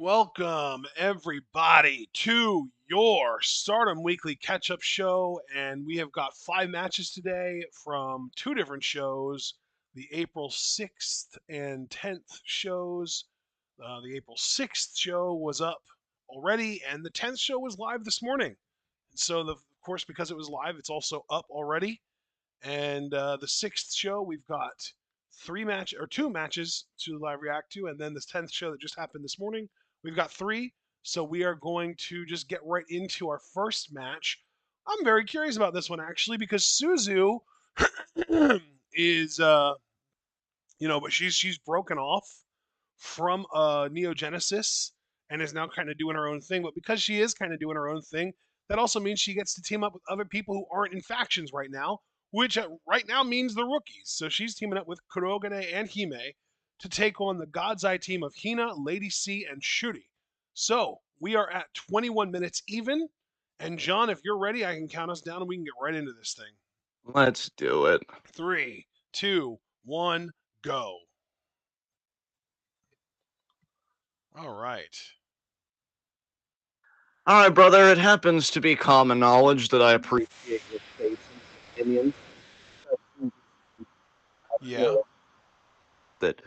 Welcome, everybody, to your Stardom Weekly catch up show. And we have got 5 matches today from 2 different shows, the April 6th and 10th shows. The April 6th show was up already, and the 10th show was live this morning. So, of course, because it was live, it's also up already. And the 6th show, we've got 2 matches to live react to, and then this 10th show that just happened this morning, we've got 3. So we are going to just get right into our first match. I'm very curious about this one actually because Suzu is but she's broken off from Neogenesis and is now kind of doing her own thing. But because she is kind of doing her own thing, that also means she gets to team up with other people who aren't in factions right now, which right now means the rookies. So she's teaming up with Kurogane and Hime to take on the God's Eye team of Hina, Lady C, and Shuri. So we are at 21 minutes even. And John, if you're ready, I can count us down and we can get right into this thing. Let's do it. 3, 2, 1, go. All right. All right, brother. It happens to be common knowledge that I appreciate your patience and opinions. Yeah. That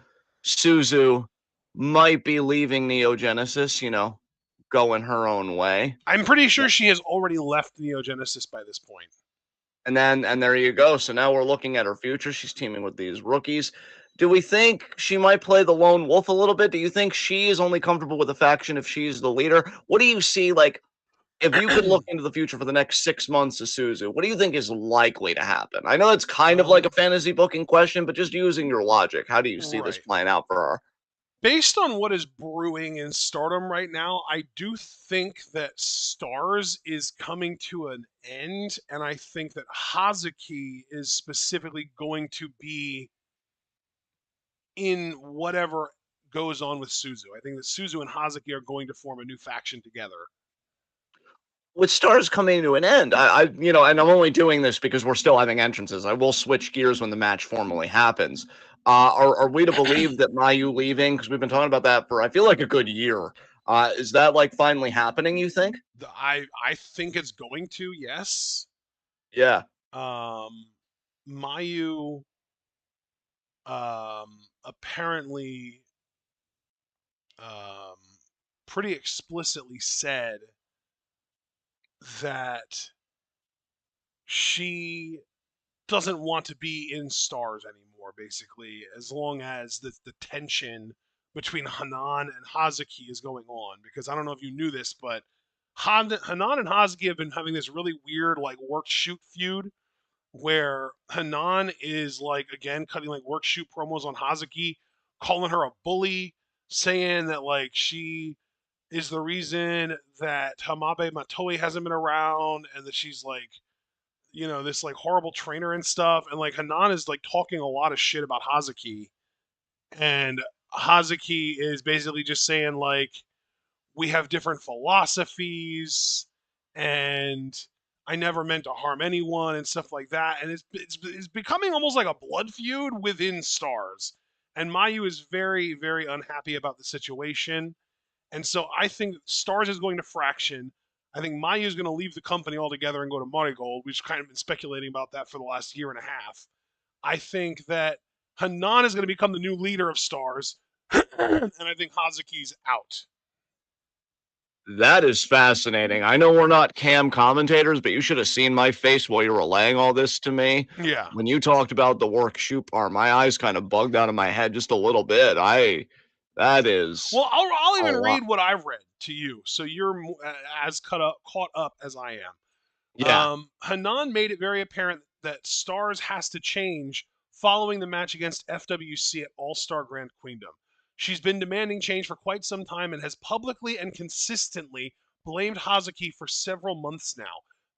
Suzu might be leaving Neogenesis, going her own way. I'm pretty sure she has already left Neogenesis by this point. And there you go. So now we're looking at her future. She's teaming with these rookies. Do we think she might play the lone wolf a little bit? Do you think she is only comfortable with the faction if she's the leader? What do you see, like, if you could look into the future for the next 6 months of Suzu, what do you think is likely to happen? I know it's kind of like a fantasy booking question, but just using your logic, how do you see this Right. playing out for her? Based on what is brewing in Stardom right now, I do think that Stars is coming to an end, and I think that Hazuki is specifically going to be in whatever goes on with Suzu. I think that Suzu and Hazuki are going to form a new faction together. With Stars coming to an end, and I'm only doing this because we're still having entrances. I will switch gears when the match formally happens. Are we to believe that Mayu leaving? Because we've been talking about that for I feel like a good year. Is that like finally happening? You think? I think it's going to, yes. Yeah. Mayu apparently um, pretty explicitly said that she doesn't want to be in Stars anymore, basically, as long as the tension between Hanan and Hazuki is going on. Because I don't know if you knew this, but Hanan and Hazuki have been having this really weird, like, work shoot feud where Hanan is, like, again, cutting, like, work shoot promos on Hazuki, calling her a bully, saying that, like, she is the reason that Hamabe Matoi hasn't been around and that she's, like, this, like, horrible trainer and stuff. And, like, Hanan is, like, talking a lot of shit about Hazuki. And Hazuki is basically just saying, like, we have different philosophies and I never meant to harm anyone and stuff like that. And it's becoming almost like a blood feud within Stars. And Mayu is very, very unhappy about the situation. And so I think Stars is going to fraction. I think Mayu is going to leave the company altogether and go to Marigold. We've kind of been speculating about that for the last year and a half. I think that Hanan is going to become the new leader of Stars. And I think Hazuki's out. That is fascinating. I know we're not cam commentators, but you should have seen my face while you were relaying all this to me. Yeah. When you talked about the work shoot part, my eyes kind of bugged out of my head just a little bit. That is Well, I'll a even lot. read what I've read to you, so you're as caught up as I am. Yeah. Hanan made it very apparent that Stars has to change following the match against FWC at All Star Grand Queendom. She's been demanding change for quite some time and has publicly and consistently blamed Hazuki for several months now.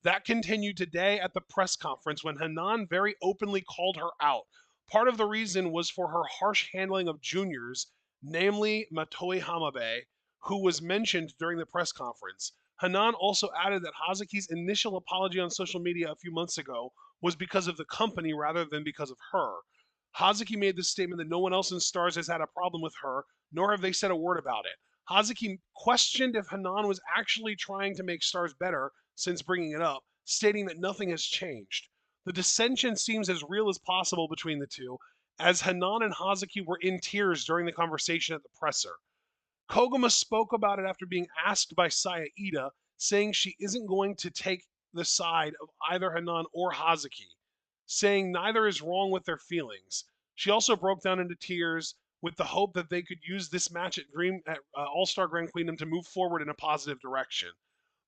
That continued today at the press conference when Hanan very openly called her out. Part of the reason was for her harsh handling of juniors, namely Matoi Hamabe, who was mentioned during the press conference. Hanan also added that Hazuki's initial apology on social media a few months ago was because of the company rather than because of her. Hazuki made the statement that no one else in Stars has had a problem with her, nor have they said a word about it. Hazuki questioned if Hanan was actually trying to make Stars better since bringing it up, stating that nothing has changed. The dissension seems as real as possible between the two, as Hanan and Hazuki were in tears during the conversation at the presser. Koguma spoke about it after being asked by Saya Ida, saying she isn't going to take the side of either Hanan or Hazuki, saying neither is wrong with their feelings. She also broke down into tears with the hope that they could use this match at All-Star Grand Queendom to move forward in a positive direction.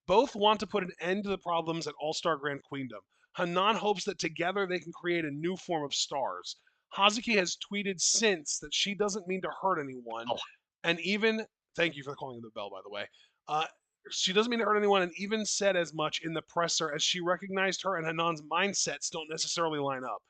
Both want to put an end to the problems at All-Star Grand Queendom. Hanan hopes that together they can create a new form of stars. Hazuki has tweeted since that she doesn't mean to hurt anyone, Oh, and even thank you for calling the bell, by the way. Uh, she doesn't mean to hurt anyone, and even said as much in the presser as she recognized her and Hanan's mindsets don't necessarily line up.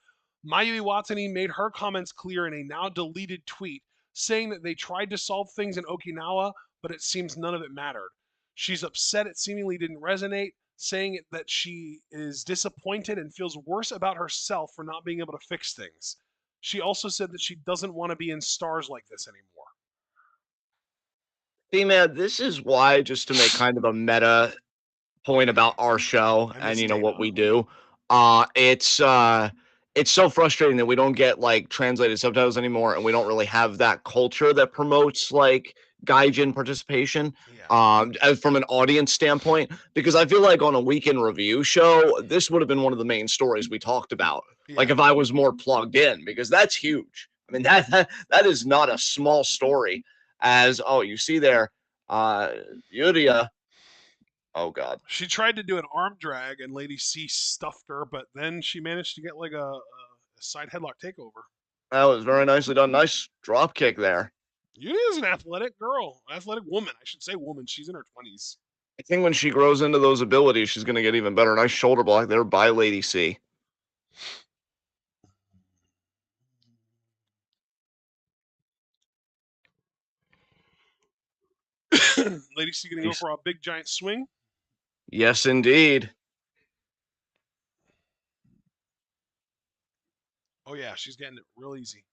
Mayuri Watani made her comments clear in a now deleted tweet, saying that they tried to solve things in Okinawa, but it seems none of it mattered. She's upset it seemingly didn't resonate, saying that she is disappointed and feels worse about herself for not being able to fix things. She also said that she doesn't want to be in stars like this anymore. see, man, this is why, just to make kind of a meta point about our show I and miss Dana. what we do, it's so frustrating that we don't get like translated subtitles anymore, and we don't really have that culture that promotes like gaijin participation Yeah. from an audience standpoint, because I feel like on a weekend review show this would have been one of the main stories we talked about, like Yeah. if I was more plugged in, because that's huge. I mean, that is not a small story. As oh, you see there, Yuria, oh god. She tried to do an arm drag and Lady C stuffed her, but then she managed to get like a side headlock takeover. That was very nicely done. Nice drop kick there. Yuri is an athletic girl, athletic woman. I should say woman. She's in her 20s. I think when she grows into those abilities, she's going to get even better. Nice shoulder block there by Lady C. Lady C gonna go for a big giant swing. Yes, indeed. Oh yeah, she's getting it real easy.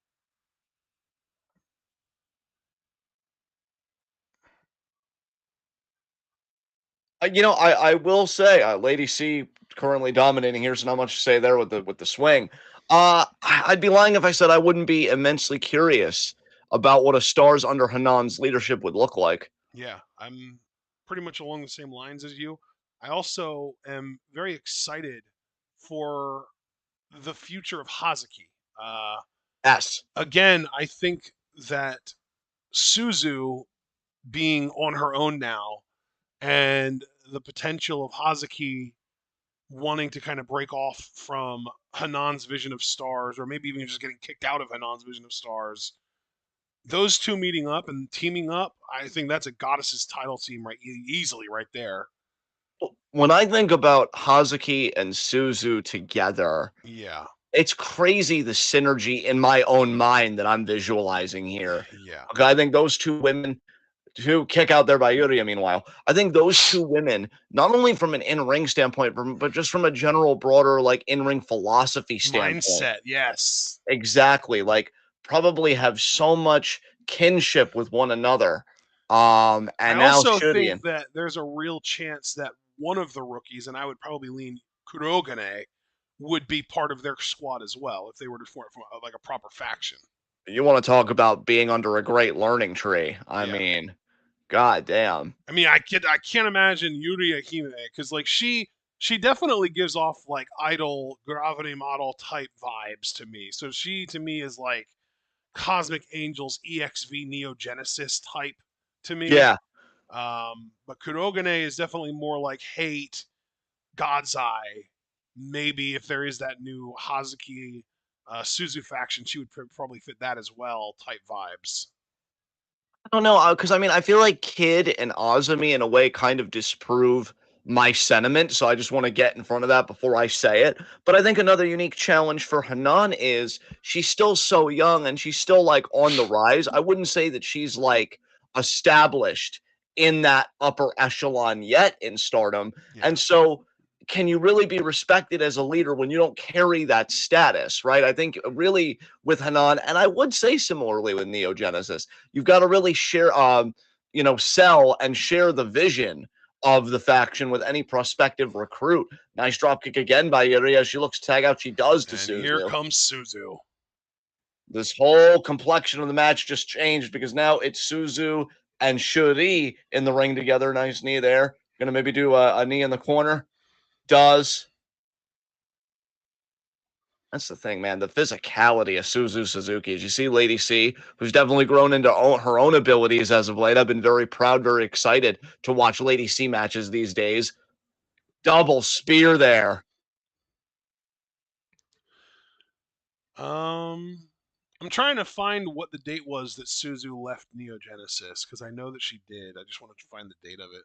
I will say, Lady C currently dominating here, so not much to say there with the swing. I'd be lying if I said I wouldn't be immensely curious about what a stars under Hanan's leadership would look like. Yeah, I'm pretty much along the same lines as you. I also am very excited for the future of Hazuki. Uh, Yes. Again, I think that Suzu being on her own now and the potential of Hazuki wanting to kind of break off from Hanan's vision of stars, or maybe even just getting kicked out of Hanan's vision of stars. Those two meeting up and teaming up, I think that's a Goddess's title team right easily right there. When I think about Hazuki and Suzu together, Yeah, it's crazy the synergy in my own mind that I'm visualizing here. yeah. Okay, I think those two women, who kick out there by Yuria, meanwhile, I think those two women, not only from an in-ring standpoint, but just from a general broader like in-ring philosophy standpoint, Mindset, yes. exactly, like probably have so much kinship with one another. I And now also think Shurian. that there's a real chance that one of the rookies, and I would probably lean Kurogane, would be part of their squad as well if they were to form like a proper faction. You want to talk about being under a great learning tree. I Yeah. mean, god damn. I mean, I can't imagine Yuri Akime because like she definitely gives off like idol gravity model type vibes to me. So she to me is like Cosmic Angels EXV Neo Genesis type to me. Yeah. But Kurogane is definitely more like hate, God's Eye. Maybe if there is that new Hazuki Suzu faction, she would probably fit that as well type vibes. I don't know, because I mean, I feel like Kid and Azumi in a way kind of disprove my sentiment, so I just want to get in front of that before I say it. But I think another unique challenge for Hanan is she's still so young and she's still like on the rise. I wouldn't say that she's like established in that upper echelon yet in Stardom. Yeah. And so can you really be respected as a leader when you don't carry that status, right? I think really with Hanan, and I would say similarly with Neo Genesis, you've got to really share, sell and share the vision of the faction with any prospective recruit. Nice drop kick again by Yuri as she looks to tag out. She does to And here Suzu. comes Suzu. This whole complexion of the match just changed because now it's Suzu and Shuri in the ring together. Nice knee there. Gonna maybe do a knee in the corner. Does. That's the thing, man. The physicality of Suzu Suzuki. As you see Lady C, who's definitely grown into her own abilities as of late. I've been very proud, very excited to watch Lady C matches these days. Double spear there. I'm trying to find what the date was that Suzu left Neo Genesis because I know that she did. I just wanted to find the date of it.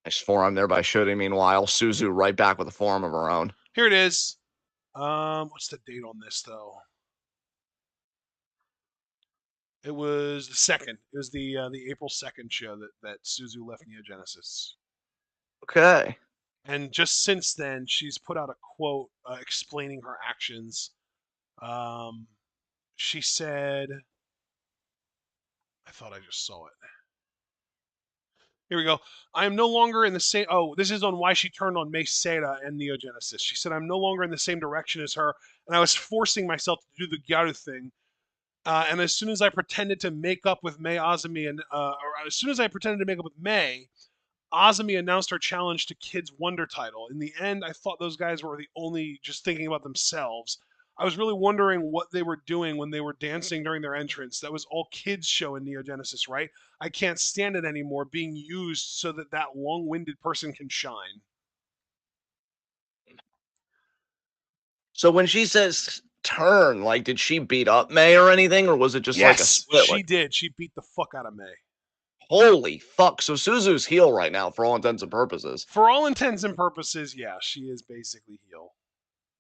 Nice forearm there by Shuri. Meanwhile, Suzu right back with a forearm of her own. Here it is. What's the date on this though? It was the second. It was the April 2nd show that Suzu left Neo Genesis. Okay. And just since then, she's put out a quote explaining her actions. Um, she said, I thought I just saw it. Here we go. I am no longer in the same. Oh, this is on why she turned on Mei Seira and Neo Genesis. She said, I'm no longer in the same direction as her, and I was forcing myself to do the Gyaru thing. And as soon as I pretended to make up with Mei Azumi, or as soon as I pretended to make up with Mei, Azumi announced her challenge to Kids Wonder title. In the end, I thought those guys were the only just thinking about themselves. I was really wondering what they were doing when they were dancing during their entrance. That was all kids show in Neo Genesis, right? I can't stand it anymore being used so that that long-winded person can shine. So when she says turn, like, did she beat up May or anything, or was it just like a Yes, split? she Like, did. She beat the fuck out of Mei. holy fuck! So Suzu's heel right now for all intents and purposes. For all intents and purposes, yeah, she is basically heel.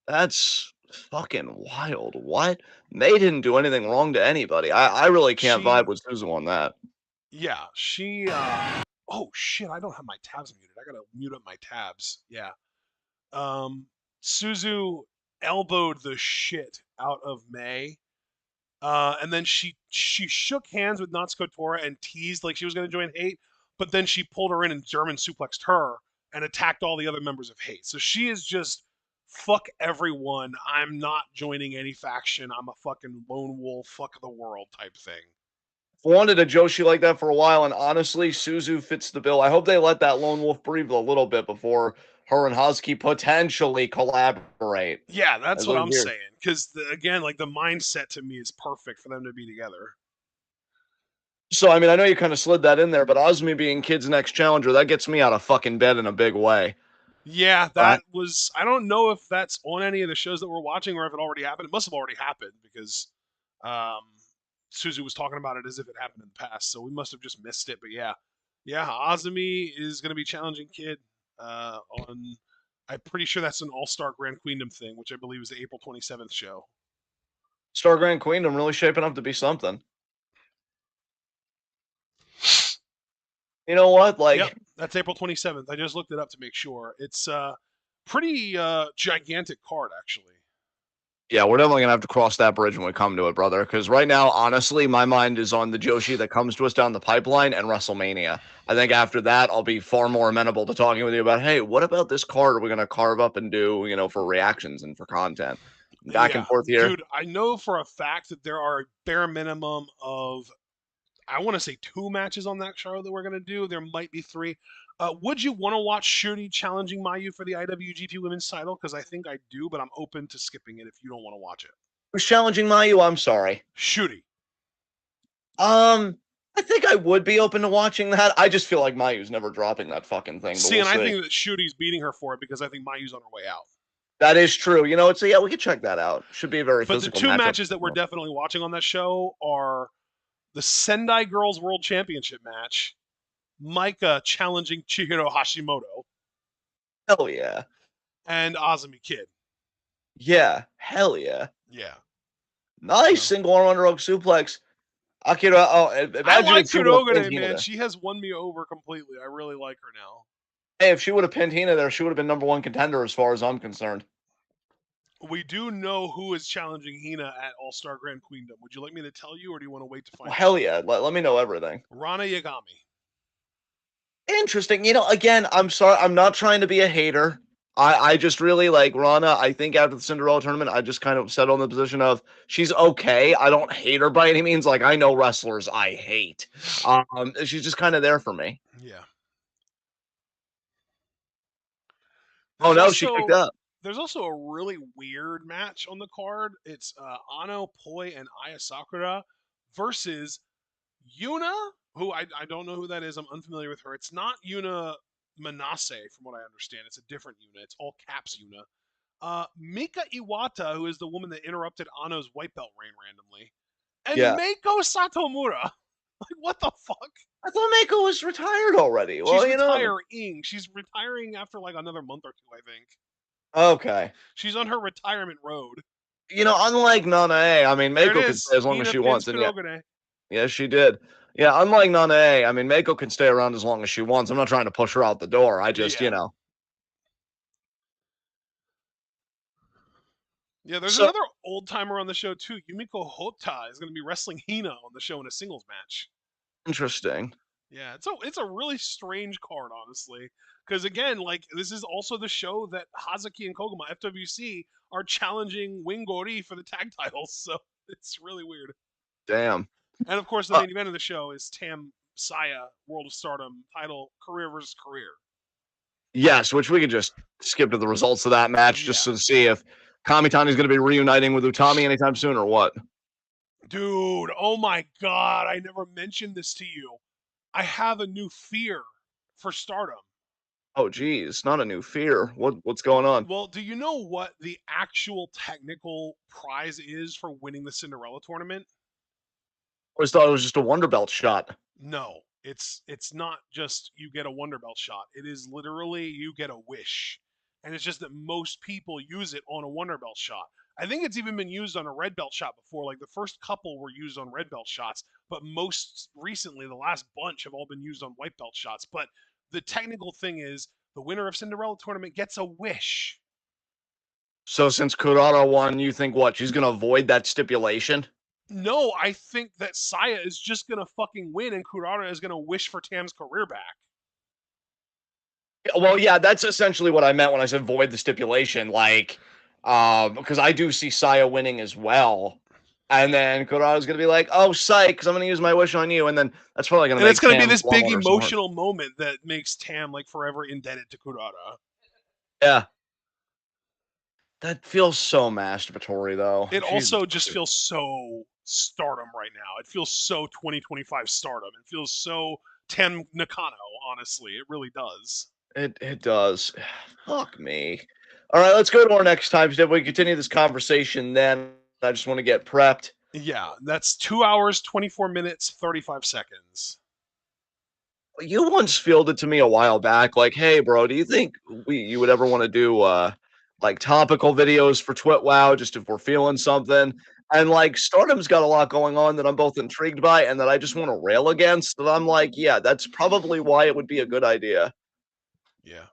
That's fucking wild. What? May didn't do anything wrong to anybody. I really can't vibe She, with Suzu on that. yeah, she. Oh shit! I don't have my tabs muted. I gotta mute up my tabs. Yeah. Um, Suzu elbowed the shit out of May. And then she shook hands with Natsuko Tora and teased like she was going to join Hate, but then she pulled her in and German suplexed her and attacked all the other members of Hate. So she is just fuck everyone. I'm not joining any faction. I'm a fucking lone wolf. Fuck the world type thing. Wanted a Joshi like that for a while, and honestly, Suzu fits the bill. I hope they let that lone wolf breathe a little bit before her and Husky potentially collaborate. Yeah, that's As what we I'm hear. saying. Because again, like the mindset to me is perfect for them to be together. So, I mean, I know you kind of slid that in there, but Osmi being Kid's next challenger, that gets me out of fucking bed in a big way. Yeah, Right? that was. I don't know if that's on any of the shows that we're watching or if it already happened. It must have already happened because um, Suzu was talking about it as if it happened in the past. So we must have just missed it. But yeah, yeah, Azumi is going to be challenging Kid on. I'm pretty sure that's an All Star Grand Queendom thing, which I believe is the April 27th show. Star Grand Queendom really shaping up to be something. You know what? Yep, Like, that's April 27th. I just looked it up to make sure. It's pretty gigantic card actually. yeah, we're definitely gonna have to cross that bridge when we come to it, brother. Because right now, honestly, my mind is on the Joshi that comes to us down the pipeline and WrestleMania. I think after that, I'll be far more amenable to talking with you about, hey, what about this card are we gonna carve up and do, for reactions and for content? Back Yeah, and forth here. dude, I know for a fact that there are a bare minimum of, I want to say 2 matches on that show that we're going to do. There might be 3. Would you want to watch Shuri challenging Mayu for the IWGP Women's title? Because I think I do, but I'm open to skipping it if you don't want to watch it. Who's challenging Mayu? I'm sorry. Shuri. I think I would be open to watching that. I just feel like Mayu's never dropping that fucking thing, but See, we'll and I see. think that Shuri's beating her for it because I think Mayu's on her way out. That is true. So yeah, we could check that out. Should be a very But the physical 2 matchup. matches that we're definitely watching on that show are the Sendai Girls World Championship match, Maika challenging Chihiro Hashimoto, Hell yeah. and Azumi Kid. Yeah. Hell yeah. Yeah. Nice So single arm underhook suplex. Akira, I imagine if like she would have pinned Kurogane, Hina man. there. She has won me over completely. I really like her now. Hey, if she would have pinned Hina there, she would have been number one contender as far as I'm concerned. We do know who is challenging Hina at All Star Grand Queendom. Would you like me to tell you, or do you want to wait to Well, find hell out? yeah. Let me know everything. Rana Yagami. Interesting. Again, I'm sorry. I'm not trying to be a hater. I just really like Rana. I think after the Cinderella tournament, I just kind of settled in the position of she's okay. I don't hate her by any means. Like, I know wrestlers I hate. She's just kind of there for me. Yeah. Oh There's no, she kicked also up. there's also a really weird match on the card. It's Ano, Poi, and Aya Sakura versus Yuna, who I don't know who that is. I'm unfamiliar with her. It's not Yuna Manase, from what I understand. It's a different Yuna. It's all caps Yuna. Mika Iwata, who is the woman that interrupted Ano's white belt reign randomly, and Yeah. Meiko Satomura. Like, what the fuck? I thought Mako was retired already. She's Well, retiring. She's retiring after like another month or two, I think. okay. She's on her retirement road. Unlike Nana, I mean, There it Mako can stay is. as long as Hina she pins wants, and yeah, Kurogane. yeah, she did. Yeah, unlike Nana, I mean, Mako can stay around as long as she wants. I'm not trying to push her out the door. I just, Yeah. Yeah, there's So another old timer on the show too. Yumiko Hota is going to be wrestling Hina on the show in a singles match. interesting. Yeah, it's a really strange card, honestly. Because again, like this is also the show that Hazuki and Koguma FWC are challenging Wingori for the tag titles. So it's really weird. Damn. And of course, the Uh, main event of the show is Tam Saya World of Stardom title career versus career. yes, which we could just skip to the results of that match just Yeah, to see if Kamitani is going to be reuniting with Utami anytime soon or what. dude. Oh my god, I never mentioned this to you. I have a new fear for Stardom. Oh, geez, not a new fear. What's going on? Well, do you know what the actual technical prize is for winning the Cinderella tournament? I always thought it was just a Wonder Belt shot. No, it's not just you get a Wonder Belt shot. It is literally you get a wish. And it's just that most people use it on a Wonder Belt shot. I think it's even been used on a red belt shot before. Like the first couple were used on red belt shots, but most recently, the last bunch have all been used on white belt shots. But the technical thing is the winner of Cinderella tournament gets a wish. So since Kurara won, you think what? She's going to avoid that stipulation? No, I think that Saya is just gonna fucking win, and Kurara is gonna wish for Tam's career back. Well, yeah, that's essentially what I meant when I said void the stipulation. Like, because I do see Saya winning as well. And then Kurara's going to be like, oh, psych, because I'm going to use my wish on you. And then that's probably going to And it's make gonna be Tam this want big her some more. emotional moment that makes Tam like forever indebted to Kurara. Yeah. That feels so masturbatory, though. It Jesus also just Christ. feels so Stardom right now. It feels so 2025 Stardom. It feels so Tam Nakano, honestly. It really does. It does. Fuck me. All right, let's go to our next time step. We continue this conversation then. I just want to get prepped. Yeah, that's 2 hours, 24 minutes, 35 seconds. You once fielded to me a while back, like, hey, bro, do you think you would ever want to do like topical videos for TwitWow just if we're feeling something? And like Stardom's got a lot going on that I'm both intrigued by and that I just want to rail against. And I'm like, yeah, that's probably why it would be a good idea. Yeah.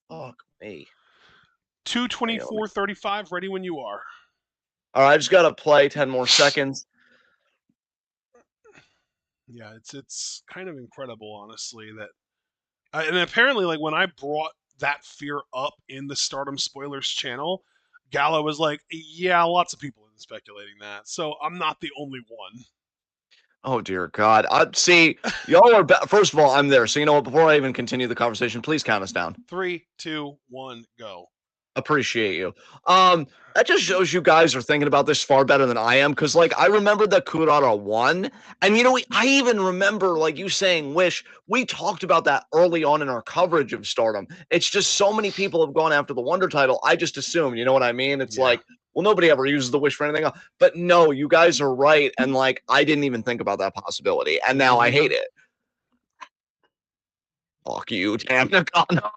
Fuck me. Hang on, 2:24:35. Ready when you are. all right, I just gotta play 10 more seconds. Yeah, it's kind of incredible, honestly, that and apparently, like when I brought that fear up in the Stardom Spoilers channel, Gala was like, "Yeah, lots of people have been speculating that, so I'm not the only one." Oh dear God. See, y'all are first of all, I'm there. So you know what? Before I even continue the conversation, please count us down. 3, 2, 1, go. Appreciate you. That just shows you guys are thinking about this far better than I am. Cause like I remember that Kurara won. And I even remember like you saying wish. We talked about that early on in our coverage of Stardom. It's just so many people have gone after the Wonder title. I just assumed, you know what I mean? It's Yeah. like, well, nobody ever uses the wish for anything else. But no, you guys are right. And like I didn't even think about that possibility. And now I Mm-hmm. hate it. Fuck you, Tam Nakano.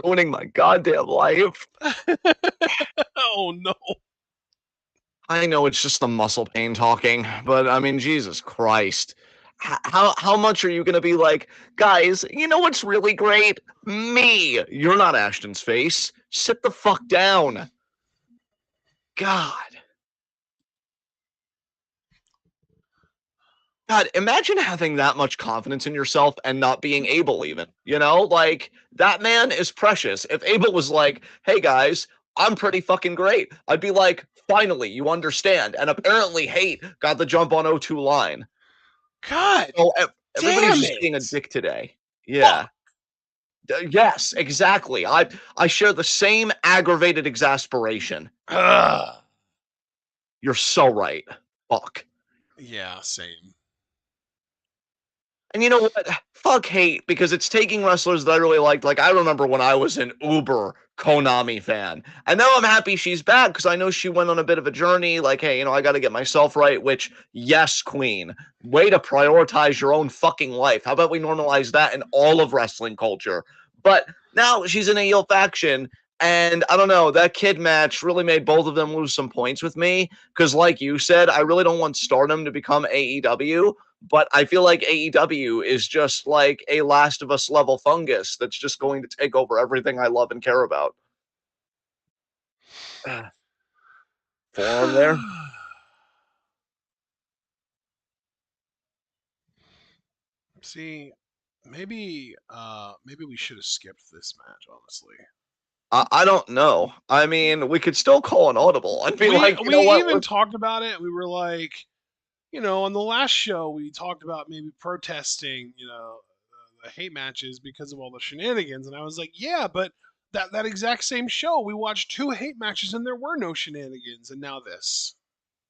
Ruining my goddamn life. Oh no. I know it's just the muscle pain talking, but I mean, Jesus Christ. How much are you going to be like, guys, you know what's really great? Me. You're not Ashton's face. Sit the fuck down. God. God, imagine having that much confidence in yourself and not being able, even. Like that man is precious. If Abel was like, hey guys, I'm pretty fucking great, I'd be like, finally, you understand. And apparently, hate got the jump on O2 line. God So everybody's damn just being a it! dick today. Fuck. Yeah. Yes, exactly. I share the same aggravated exasperation. Ugh. You're so right. Fuck. Yeah, same. And you know what? Fuck hate because it's taking wrestlers that I really liked. Like I remember when I was an uber Konami fan. And now I'm happy she's back because I know she went on a bit of a journey. Like, hey, I got to get myself right, which, yes, queen. Way to prioritize your own fucking life. How about we normalize that in all of wrestling culture? But now she's in a heel faction. And I don't know, that kid match really made both of them lose some points with me. Because, like you said, I really don't want Stardom to become AEW, but I feel like AEW is just like a Last of Us level fungus that's just going to take over everything I love and care about. Forearm there. See, maybe we should have skipped this match, honestly. I don't know. I mean, we could still call an audible. I'd be We like, you we know what? even talked about it. We were like, on the last show we talked about maybe protesting, the hate matches because of all the shenanigans, and I was like, yeah, but that exact same show we watched two hate matches and there were no shenanigans, and now this.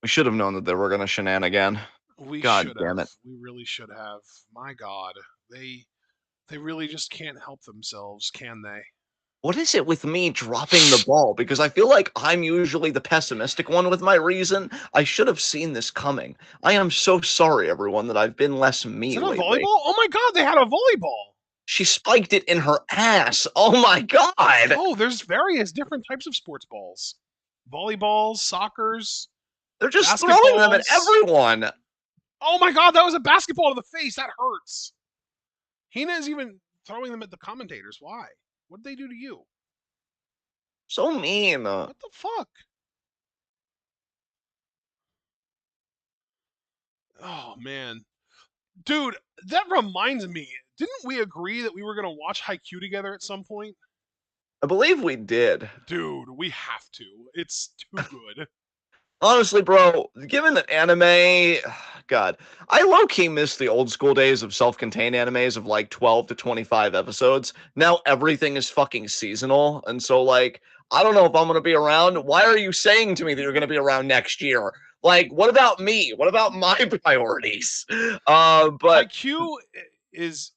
We should have known that they were going to shenanigan. We God should damn have. it. We really should have. My God, they really just can't help themselves, can they? What is it with me dropping the ball? Because I feel like I'm usually the pessimistic one with my reason. I should have seen this coming. I am so sorry, everyone, that I've been less Is me it a lately. volleyball? Oh my God, they had a volleyball. She spiked it in her ass. Oh my god. Oh, there's various different types of sports balls. Volleyballs, soccers, They're just throwing them at basketballs. everyone. Oh my God, that was a basketball to the face. That hurts. Hina is even throwing them at the commentators. Why? What did they do to you? So mean. What the fuck? Oh man, dude, that reminds me. Didn't we agree that we were gonna watch Haikyuu together at some point? I believe we did. Dude, we have to. It's too good. Honestly, bro, given that anime, God, I low key miss the old school days of self contained animes of like 12 to 25 episodes. Now everything is fucking seasonal. And so, like, I don't know if I'm going to be around. Why are you saying to me that you're going to be around next year? Like, what about me? What about my priorities? But Haikyuu is.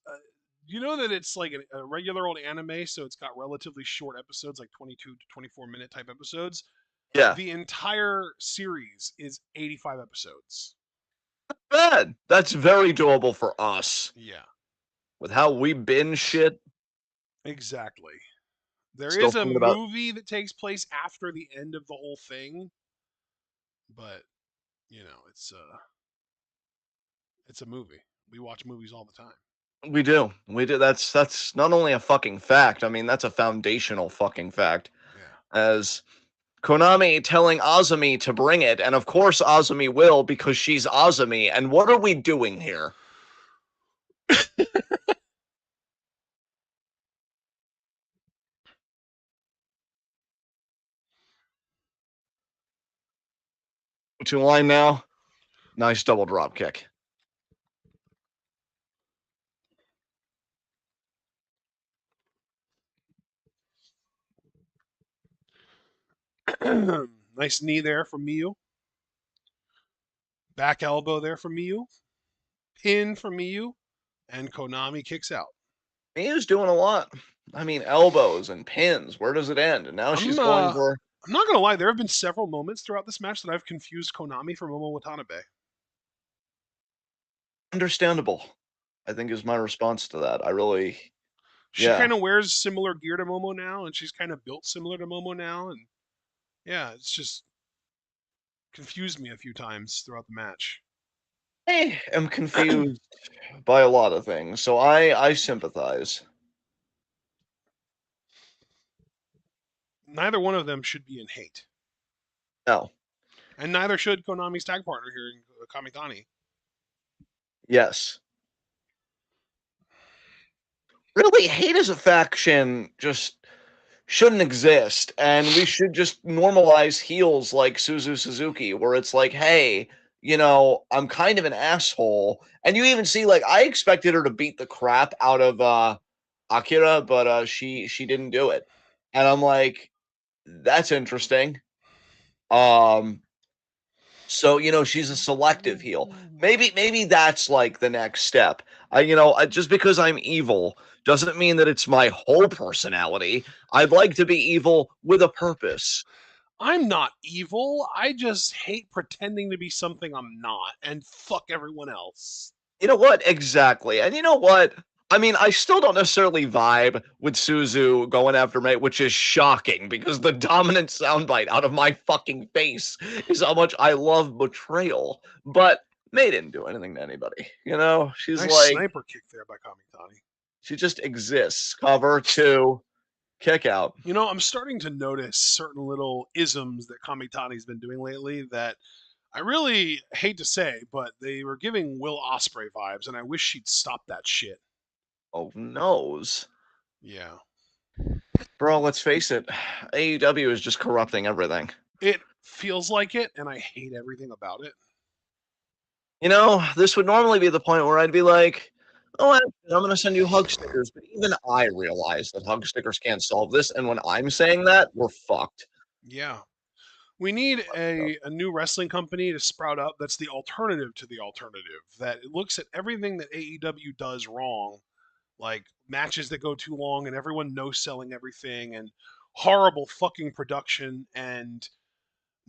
You know that it's like a regular old anime, so it's got relatively short episodes, like 22 to 24-minute type episodes. yeah, The entire series is 85 episodes. bad. That's very doable for us Yeah, with how we binge shit. exactly. There Still is a thinking about. movie that takes place after the end of the whole thing, but it's a movie. We watch movies all the time. We do. We do. That's not only a fucking fact. I mean, that's a foundational fucking fact. Yeah. As Konami telling Azumi to bring it, and of course Azumi will because she's Azumi. And what are we doing here? To line now. Nice double drop kick. Nice knee there from Miyu. Back elbow there from Miyu. Pin from Miyu. And Konami kicks out. Mia's doing a lot. I mean, elbows and pins. Where does it end? And now she's I'm going uh for I'm not gonna lie, there have been several moments throughout this match that I've confused Konami for Momo Watanabe. understandable. I think is my response to that. I really, She yeah. kind of wears similar gear to Momo now, and she's kind of built similar to Momo now, and yeah, it's just confused me a few times throughout the match. I am confused by a lot of things, so I sympathize. Neither one of them should be in hate, No, and neither should Konami's tag partner here in Kamitani. Yes. Really, hate as a faction just shouldn't exist, and we should just normalize heels like Suzu Suzuki, where it's like, hey, I'm kind of an asshole. And you even see, like, I expected her to beat the crap out of Akira, but she didn't do it. And I'm like, that's interesting. Um, so she's a selective heel. Maybe that's like the next step. Just because I'm evil doesn't mean that it's my whole personality. I'd like to be evil with a purpose. I'm not evil. I just hate pretending to be something I'm not, and fuck everyone else. You know what? Exactly. And you know what? I mean, I still don't necessarily vibe with Suzu going after May, which is shocking because the dominant soundbite out of my fucking face is how much I love betrayal. But May didn't do anything to anybody. She's Nice like, sniper kick there by Kamitani. she just exists. Cover two, kick out. I'm starting to notice certain little isms that Kamitani's been doing lately that I really hate to say, but they were giving Will Ospreay vibes, and I wish she'd stop that shit. Oh, noes. Yeah. Bro, let's face it. AEW is just corrupting everything. It feels like it, and I hate everything about it. This would normally be the point where I'd be like, oh, I'm going to send you hug stickers. But even I realize that hug stickers can't solve this. And when I'm saying that, we're fucked. Yeah. We need a new wrestling company to sprout up that's the alternative to the alternative, that looks at everything that AEW does wrong, like matches that go too long and everyone no selling everything and horrible fucking production and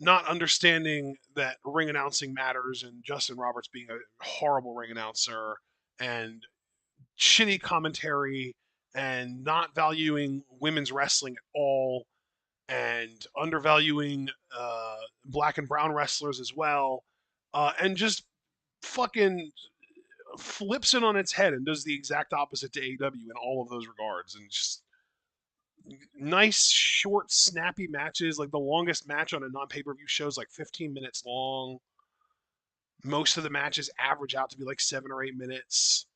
not understanding that ring announcing matters and Justin Roberts being a horrible ring announcer and shitty commentary and not valuing women's wrestling at all and undervaluing black and brown wrestlers as well, and just fucking flips it on its head and does the exact opposite to AEW in all of those regards, and just nice, short, snappy matches. Like the longest match on a non pay per view show is like 15 minutes long. Most of the matches average out to be like 7 or 8 minutes.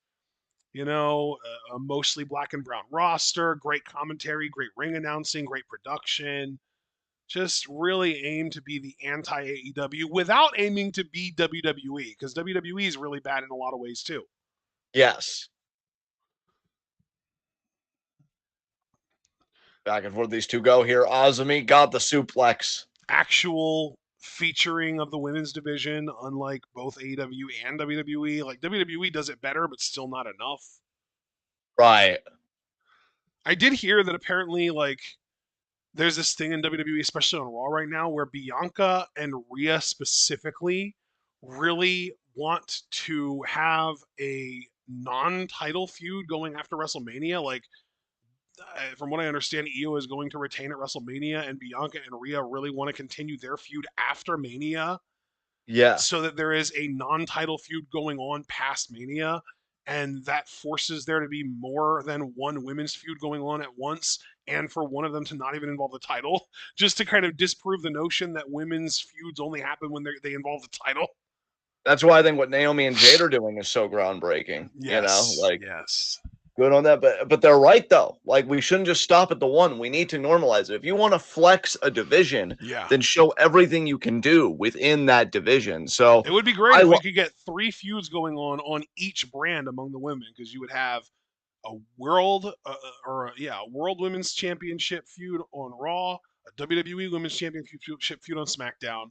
A mostly black and brown roster, great commentary, great ring announcing, great production. Just really aim to be the anti AEW without aiming to be WWE, because WWE is really bad in a lot of ways too. Yes. Back and forth these two go here. Azumi got the suplex. Actual featuring of the women's division, unlike both AEW and WWE. Like WWE does it better, but still not enough. Right. I did hear that apparently, like, there's this thing in WWE, especially on Raw right now, where Bianca and Rhea specifically really want to have a non-title feud going after WrestleMania. Like, from what I understand, Io is going to retain at WrestleMania, and Bianca and Rhea really want to continue their feud after Mania, Yeah. so that there is a non-title feud going on past Mania, and that forces there to be more than one women's feud going on at once, and for one of them to not even involve the title, just to kind of disprove the notion that women's feuds only happen when they involve the title. That's why I think what Naomi and Jade are doing is so groundbreaking. Yes, Like, yes. good on that. But they're right though. Like, we shouldn't just stop at the one. We need to normalize it. If you want to flex a division, Yeah. then show everything you can do within that division. So It would be great I if we lo- could get 3 feuds going on each brand among the women, because you would have a world a world women's championship feud on Raw, a WWE women's championship feud on SmackDown,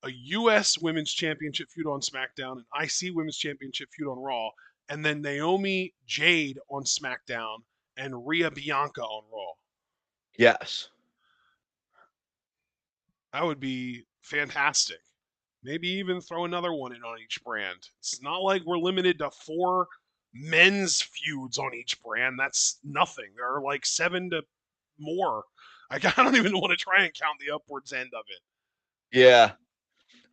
a US women's championship feud on SmackDown, an IC women's championship feud on Raw, and then Naomi Jade on SmackDown and Rhea Bianca on Raw. yes. That would be fantastic. Maybe even throw another one in on each brand. It's not like we're limited to 4 men's feuds on each brand. That's nothing. There are like 7 to more. I don't even want to try and count the upwards end of it. Yeah.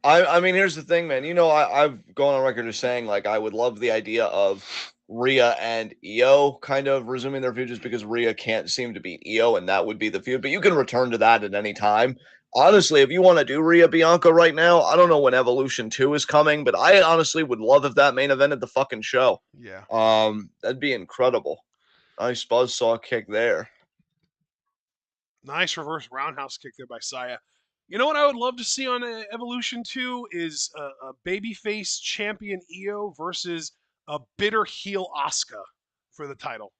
I mean, here's the thing, man. I've gone on record as saying like I would love the idea of Rhea and Io kind of resuming their feud just because Rhea can't seem to beat Io, and that would be the feud. But you can return to that at any time. Honestly, if you want to do Rhea Bianca right now, I don't know when Evolution 2 is coming, but I honestly would love if that main evented the fucking show. Yeah. That'd be incredible. Nice buzzsaw kick there. Nice reverse roundhouse kick there by Saya. You know what I would love to see on Evolution 2 is a babyface champion Io versus a bitter heel Asuka for the title.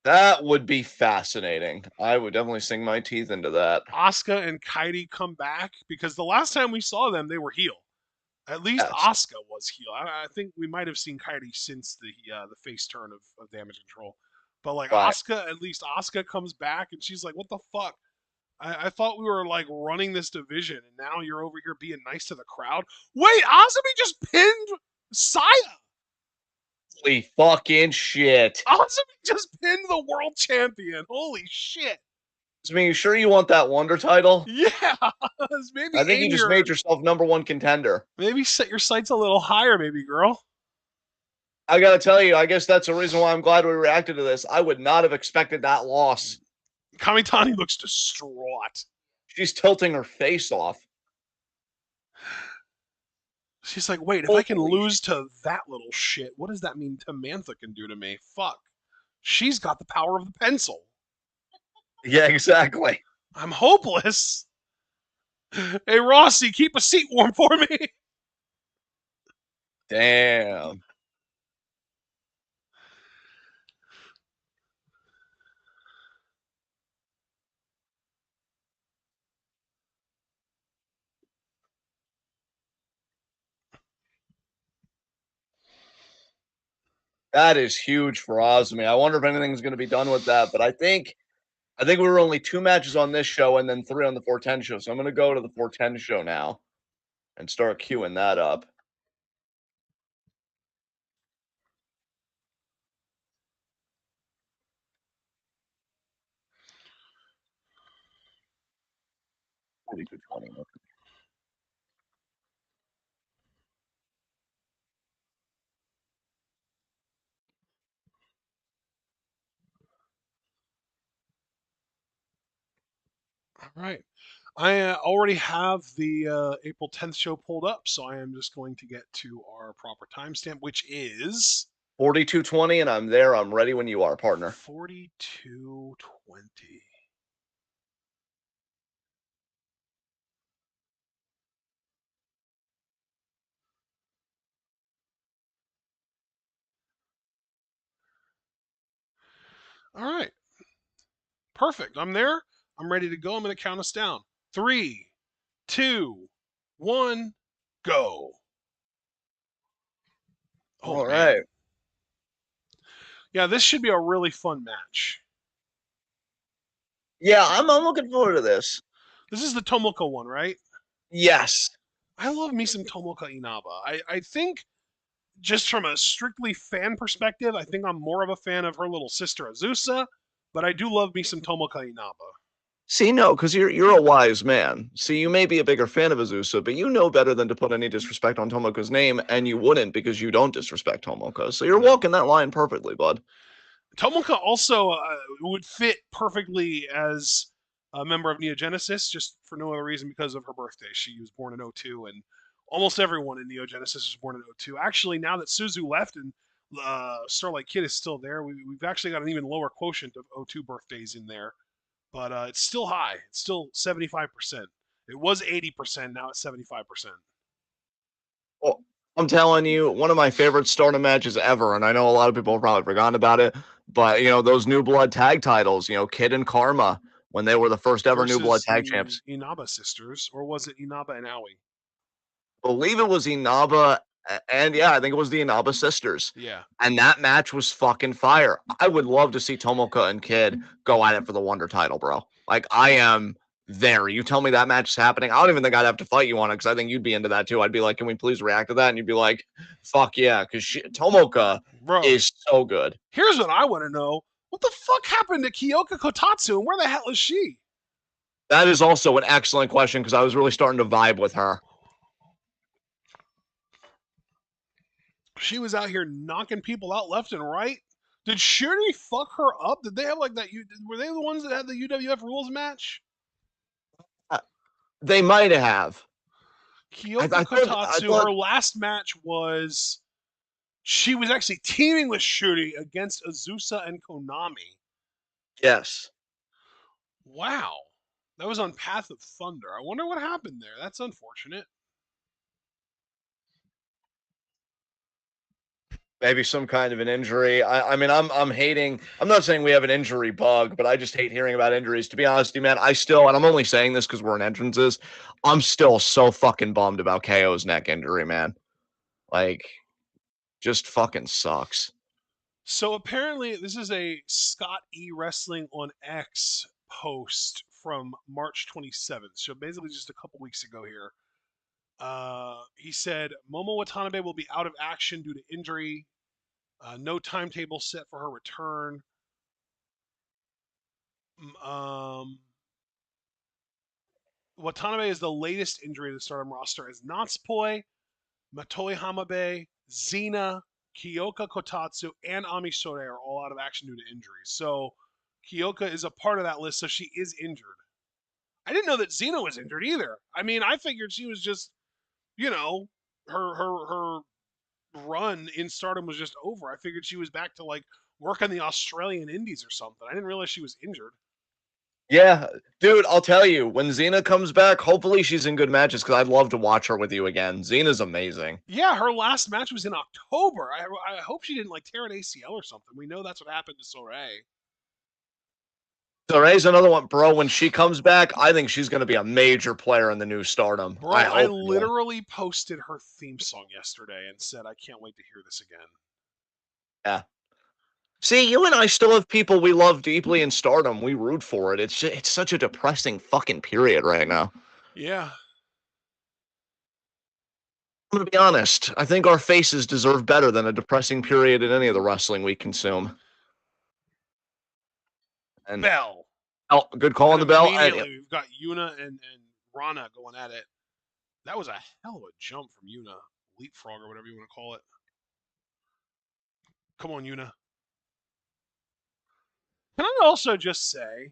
That would be fascinating. I would definitely sink my teeth into that. Asuka and Kairi come back because the last time we saw them, they were heel. At least Yes. Asuka was heel. I think we might have seen Kairi since the face turn of Damage Control. But like Right. Asuka, at least Asuka comes back and she's like, "What the fuck? I thought we were like running this division, and now you're over here being nice to the crowd." Wait, Azumi just pinned Saya. Holy fucking shit. Azumi just pinned the world champion. Holy shit! I mean, you sure you want that Wonder title? Yeah, maybe I think you just made yourself #1 contender. maybe set your sights a little higher, maybe girl. I gotta tell you, I guess that's the reason why I'm glad we reacted to this. I would not have expected that loss. Kamitani looks distraught. She's tilting her face off. She's like, wait, if I can Holy lose to that little shit, what does that mean Tamantha can do to me? Fuck. She's got the power of the pencil. Yeah, exactly. I'm hopeless. Hey, Rossi, keep a seat warm for me. Damn. That is huge for Osmi. I wonder if anything's going to be done with that. But I think we were only 2 matches on this show and then 3 on the 410 show. So I'm going to go to the 410 show now and start queuing that up. All right. I already have the April 10th show pulled up, so I am just going to get to our proper timestamp, which is 4220, and I'm there. I'm ready when you are, partner. 4220. All right. Perfect. I'm there. I'm ready to go. I'm going to count us down. 3, 2, 1, go. Oh, All man. right. Yeah, this should be a really fun match. Yeah, I'm looking forward to this. This is the Tomoko one, right? Yes. I love me some Tomoka Inaba. I think just from a strictly fan perspective, I think I'm more of a fan of her little sister Azusa, but I do love me some Tomoka Inaba. See, no, because you're a wise man. See, you may be a bigger fan of Azusa, but you know better than to put any disrespect on Tomoka's name, and you wouldn't because you don't disrespect Tomoka. So you're walking that line perfectly, bud. Tomoka also would fit perfectly as a member of Neogenesis, just for no other reason because of her birthday. She was born in '02, and almost everyone in Neogenesis was born in '02. Actually, now that Suzu left and Starlight Kid is still there, we've actually got an even lower quotient of '02 birthdays in there, but it's still high. It's still 75%. It was 80%, now it's 75%. Well, I'm telling you, one of my favorite Stardom matches ever, and I know a lot of people have probably forgotten about it, but those New Blood tag titles, Kid and Karma, when they were the first ever New Blood Versus tag the champs. Inaba sisters, or was it Inaba and Aoi? Believe it was Inaba, and yeah, I think it was the Inaba sisters. Yeah. And that match was fucking fire. I would love to see Tomoka and Kid go at it for the Wonder title, bro. Like, I am there. You tell me that match is happening. I don't even think I'd have to fight you on it because I think you'd be into that too. I'd be like, can we please react to that? And you'd be like, fuck yeah, because Tomoka Bro, is so good. here's what I want to know. What the fuck happened to Kyoka Kotatsu and where the hell is she? That is also an excellent question because I was really starting to vibe with her. She was out here knocking people out left and right. Did Shuri fuck her up? Did they have like that? Were they the ones that had the UWF rules match? They might have. Kyoka I Kotatsu, thought, her last match was she was actually teaming with Shuri against Azusa and Konami. yes. Wow. That was on Path of Thunder. I wonder what happened there. That's unfortunate. Maybe some kind of an injury. I mean, I'm hating. I'm not saying we have an injury bug, but I just hate hearing about injuries. To be honest, with you, man, I still, and I'm only saying this because we're in entrances. I'm still so fucking bummed about KO's neck injury, man. Like, just fucking sucks. So apparently, this is a Scott E Wrestling on X post from March 27th. So basically, just a couple weeks ago here. He said Momo Watanabe will be out of action due to injury. No timetable set for her return. Um, Watanabe is the latest injury to the Stardom roster as Natsupoi, Matoi Hamabe, Xena, Kyoka Kotatsu, and Ami Sore are all out of action due to injuries. So Kyoka is a part of that list, so she is injured. I didn't know that Xena was injured either. I mean, I figured she was just, you know, her run in Stardom was just over. I figured she was back to like work on the Australian Indies or something. I didn't realize she was injured. Yeah, dude, I'll tell you, when Xena comes back, hopefully she's in good matches because I'd love to watch her with you again. Xena's amazing. Yeah, her last match was in October. I hope she didn't like tear an ACL or something. We know that's what happened to Soray. Sore's another one, bro. When she comes back, I think she's going to be a major player in the new Stardom. I Bro, I hope so. literally posted her theme song yesterday and said I can't wait to hear this again. Yeah. See, you and I still have people we love deeply in Stardom. We root for it. It's such a depressing fucking period right now. Yeah. I'm gonna be honest. I think our faces deserve better than a depressing period in any of the wrestling we consume. And Bell. oh, good call on And the bell. And immediately we've got Yuna and Rana going at it. That was a hell of a jump from Yuna. Leapfrog or whatever you want to call it. Come on, Yuna. Can I also just say,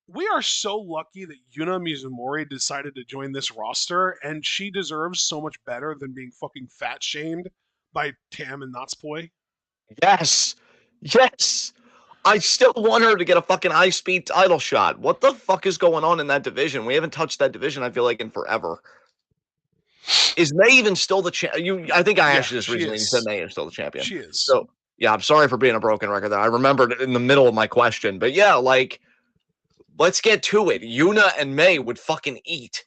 we are so lucky that Yuna Mizumori decided to join this roster, and she deserves so much better than being fucking fat shamed by Tam and Natsupoi. yes, yes. I still want her to get a fucking high speed title shot. What the fuck is going on in that division? We haven't touched that division, I feel like, in forever. Is May even still the champ? I think I Yeah, asked you this she recently. You said is. May is still the champion. She is. So yeah, I'm sorry for being a broken record there. I remembered it in the middle of my question, but yeah, like let's get to it. Yuna and May would fucking eat.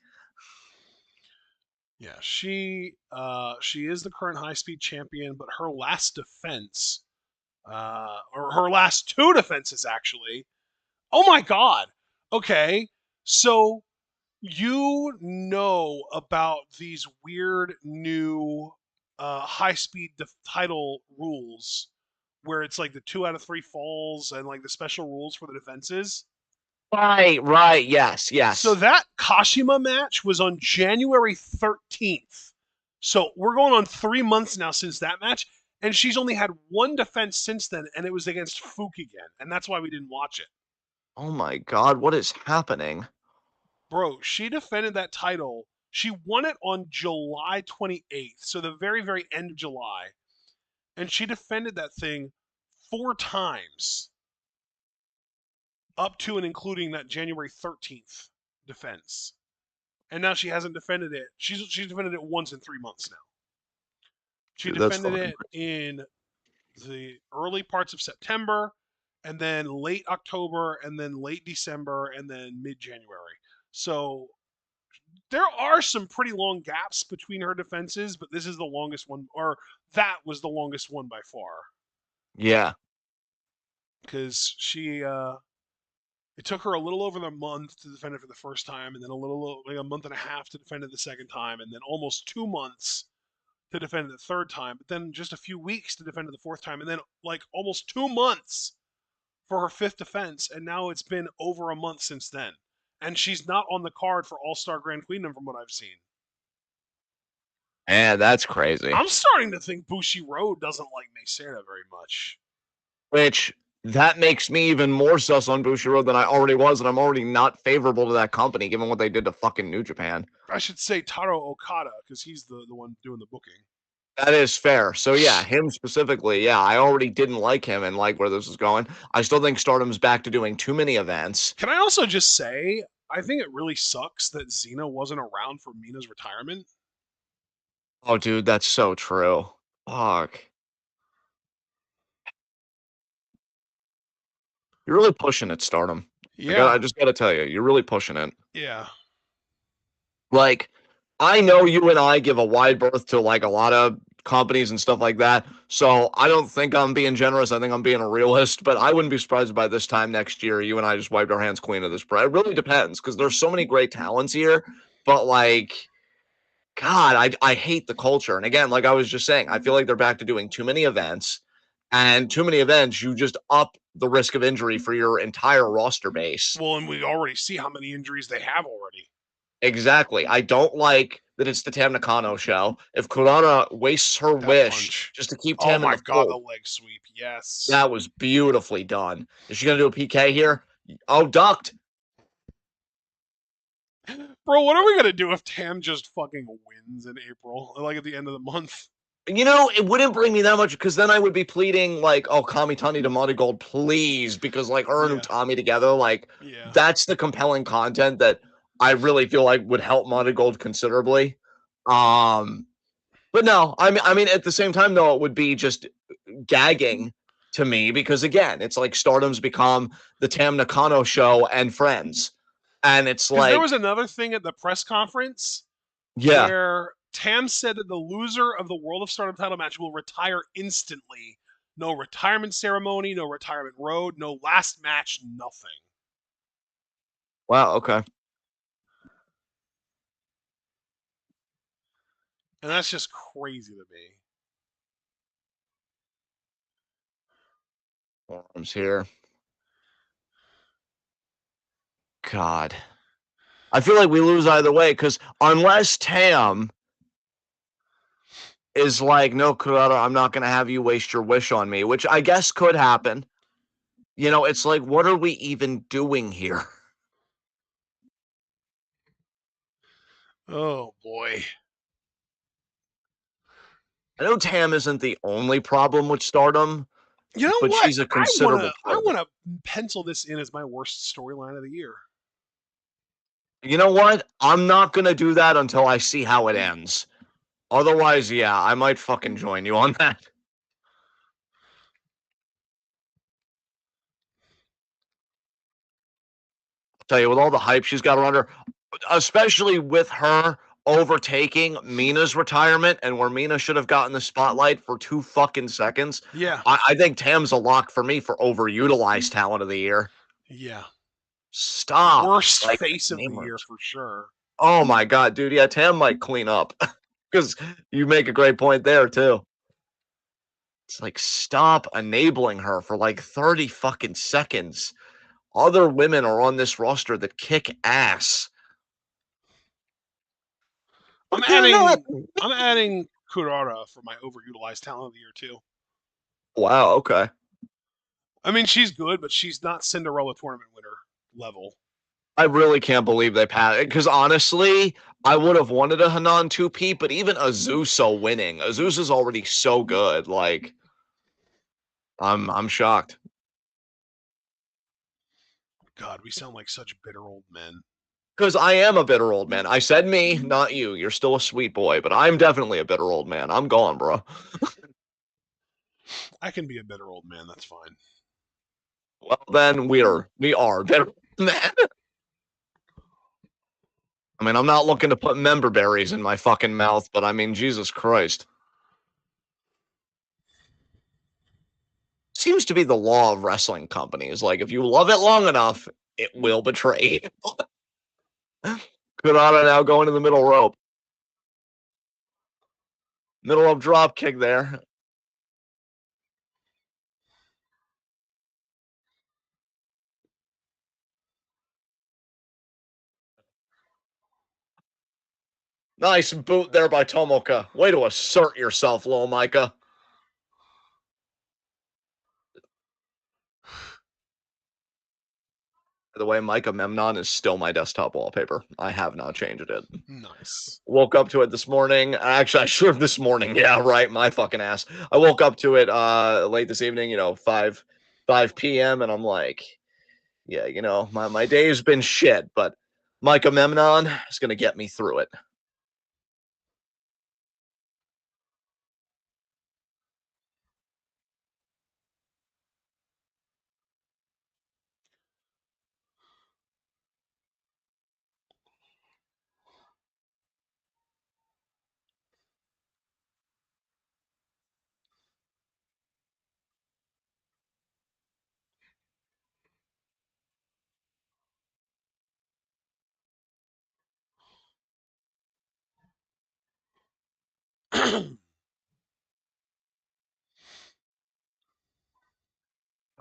Yeah, she is the current high speed champion, but her last defense, or her last two defenses actually. Oh my god. Okay, so you know about these weird new high speed title rules where it's like the 2 out of 3 falls and like the special rules for the defenses. Right, right. Yes, So yes. that Kashima match was on January 13th. So we're going on 3 months now since that match, and she's only had one defense since then, and it was against Fukigen, and that's why we didn't watch it. Oh my god, what is happening? Bro, she defended that title. She won it on July 28th, so the very, very end of July. And she defended that thing 4 times, up to and including that January 13th defense. And now she hasn't defended it. She's defended it once in 3 months now. She Dude, that's defended fucking it in the early parts of September, and then late October, and then late December, and then mid January. So there are some pretty long gaps between her defenses, but this is the longest one, or that was the longest one by far. yeah. Because it took her a little over a month to defend it for the first time, and then like a month and a half to defend it the second time, and then almost 2 months to defend it the third time, but then just a few weeks to defend it the fourth time, and then like almost 2 months for her fifth defense, and now it's been over a month since then. And she's not on the card for All Star Grand Queendom from what I've seen. Man, that's crazy. I'm starting to think Bushi Road doesn't like Mesera very much. Which that makes me even more sus on Bushiroad than I already was, and I'm already not favorable to that company given what they did to fucking New Japan. I should say Taro Okada because he's the one doing the booking. That is fair. So yeah, him specifically, yeah, I already didn't like him and like where this is going. I still think Stardom's back to doing too many events. Can I also just say I think it really sucks that Xena wasn't around for Mina's retirement. Oh, dude, that's so true. Fuck. You're really pushing it, Stardom. Yeah, I just gotta tell you, you're really pushing it. yeah. Like, I know you and I give a wide berth to like a lot of companies and stuff like that. So I don't think I'm being generous. I think I'm being a realist. But I wouldn't be surprised by this time next year, you and I just wiped our hands clean of this. But it really depends because there's so many great talents here. But like, God, I hate the culture. And again, like I was just saying, I feel like they're back to doing too many events. And too many events, you just up the risk of injury for your entire roster base. Well, and we already see how many injuries they have already. Exactly. I don't like that it's the Tam Nakano show. If Kurana wastes her That wish punch. just to keep Oh Tam in my the god, the fold, leg sweep. Yes. that was beautifully done. Is she going to do a PK here? Oh, ducked. Bro, what are we gonna do if Tam just fucking wins in April? Like at the end of the month? You know, it wouldn't bring me that much because then I would be pleading like, "Oh, Kamitani to Monty Gold, please," because like her and Yeah. Utami together, like Yeah. that's the compelling content that I really feel like would help Monty Gold considerably. Um, but no, I mean, at the same time though, it would be just gagging to me because again, it's like Stardom's become the Tam Nakano show and Friends, and it's Because there like, was another thing at the press conference yeah, where Tam said that the loser of the World of Stardom title match will retire instantly. No retirement ceremony, no retirement road, no last match, nothing. wow, okay, And that's just crazy to me. forums here. God, I feel like we lose either way because unless Tam is like, no, Kurata, I'm not gonna have you waste your wish on me, which I guess could happen. You know, it's like, what are we even doing here? Oh boy. I know Tam isn't the only problem with Stardom, You know but what? she's a I wanna considerable I part of it. wanna pencil this in as my worst storyline of the year. You know what? I'm not gonna do that until I see how it ends. Otherwise, yeah, I might fucking join you on that. Tell you, with all the hype she's got around her, especially with her overtaking Mina's retirement and where Mina should have gotten the spotlight for 2 fucking seconds, Yeah. I think Tam's a lock for me for overutilized talent of the year. Yeah. Stop. Worst Like, face of the name year hers. for sure. Oh my god, dude. Yeah, Tam might clean up. Because you make a great point there, too. It's like, stop enabling her for like 30 fucking seconds. Other women are on this roster that kick ass. I'm But they're not. adding I'm adding Kurara for my overutilized talent of the year too. Wow, okay. I mean, she's good, but she's not Cinderella tournament winner level. I really can't believe they passed it because honestly, I would have wanted a Hanan 2P, but even Azusa winning. Azusa's already so good. Like, I'm shocked. God, we sound like such bitter old men. Because I am a bitter old man. I said me, not you. You're still a sweet boy, but I'm definitely a bitter old man. I'm gone, bro. I can be a bitter old man. That's fine. Well, then we are bitter old men. I mean, I'm not looking to put member berries in my fucking mouth, but I mean, Jesus Christ. Seems to be the law of wrestling companies. Like, if you love it long enough, it will betray you. Kurata now going to the middle rope. Middle rope drop kick there. Nice boot there by Tomoka. Way to assert yourself, Lil Micah. the way, Micah Memnon is still my desktop wallpaper. I have not changed it. Nice. Woke up to it this morning. Actually, I should have this morning. Yeah, right. My fucking ass. I woke up to it late this evening, 5 p.m. and I'm like, yeah, my day's been shit, but Micah Memnon is gonna get me through it.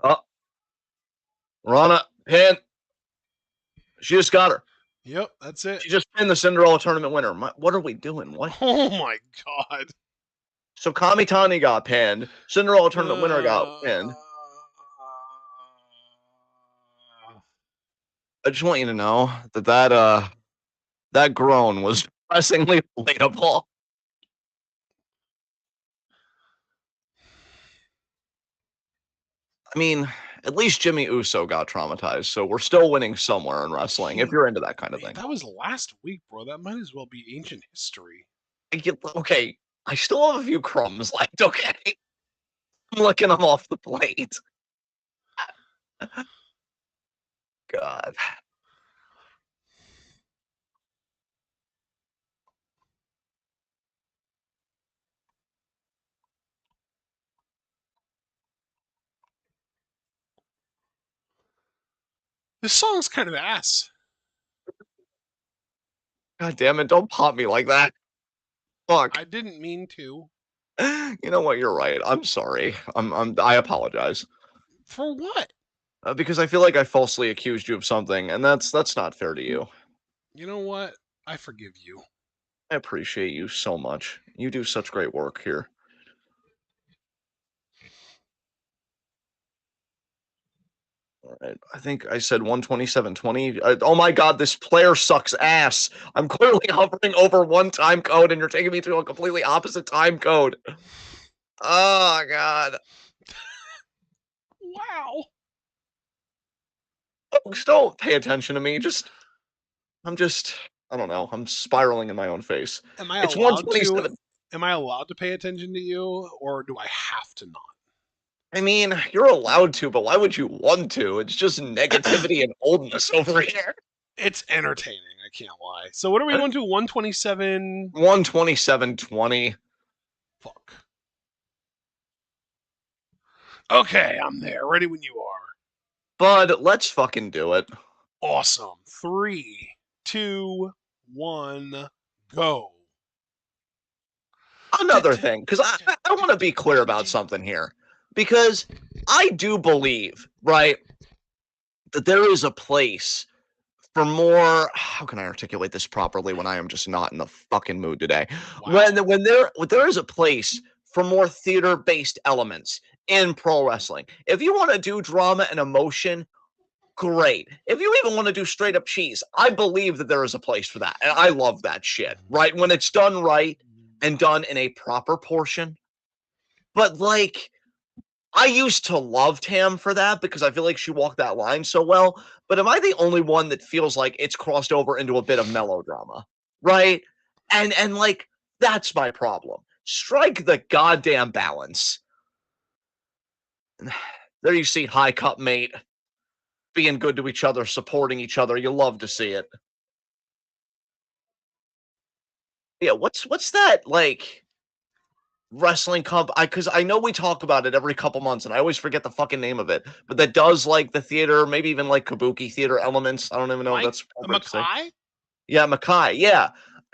Oh, Rana, pin. She just got her. Yep, that's it. She just pinned the Cinderella tournament winner. What are we doing? What? Oh my god. So Kamitani got pinned. Cinderella tournament winner got pinned. I just want you to know that groan was depressingly relatable. I mean, at least Jimmy Uso got traumatized, so we're still winning somewhere in wrestling if you're into that kind of thing. That was last week, bro. That might as well be ancient history. Okay, I still have a few crumbs left, okay? I'm licking them off the plate. God. This song's kind of ass. God damn it, don't pop me like that. Fuck. I didn't mean to. You know what? You're right. I'm sorry. I apologize. For what? Because I feel like I falsely accused you of something, and that's not fair to you. You know what? I forgive you. I appreciate you so much. You do such great work here. All right. I think I said 127.20. Oh my god, this player sucks ass. I'm clearly hovering over one time code, and you're taking me to a completely opposite time code. Oh god. Wow. Folks, don't pay attention to me. I don't know. I'm spiraling in my own face. Am I It's allowed to 127. am I allowed to pay attention to you, or do I have to not? I mean, you're allowed to, but why would you want to? It's just negativity and oldness over here. It's entertaining, I can't lie. So what are we going to? 127. 127.20. Fuck. Okay, I'm there. Ready when you are. Bud, let's fucking do it. Awesome. 3, 2, 1, go. Another thing, because I want to be clear about something here. Because I do believe, right, that there is a place for more. How can I articulate this properly when I am just not in the fucking mood today? Wow. When there is a place for more theater-based elements in pro wrestling. If you want to do drama and emotion, great. If you even want to do straight up cheese, I believe that there is a place for that. And I love that shit, right? When it's done right and done in a proper portion. But like, I used to love Tam for that because I feel like she walked that line so well. But am I the only one that feels like it's crossed over into a bit of melodrama? Right? And like, that's my problem. Strike the goddamn balance. There you see High Cup Mate being good to each other, supporting each other. You love to see it. Yeah, what's that like wrestling comp? Because I know we talk about it every couple months, and I always forget the fucking name of it. But that does like the theater, maybe even like kabuki theater elements. I don't even know if that's appropriate to say. Makai? Yeah, Makai. Yeah,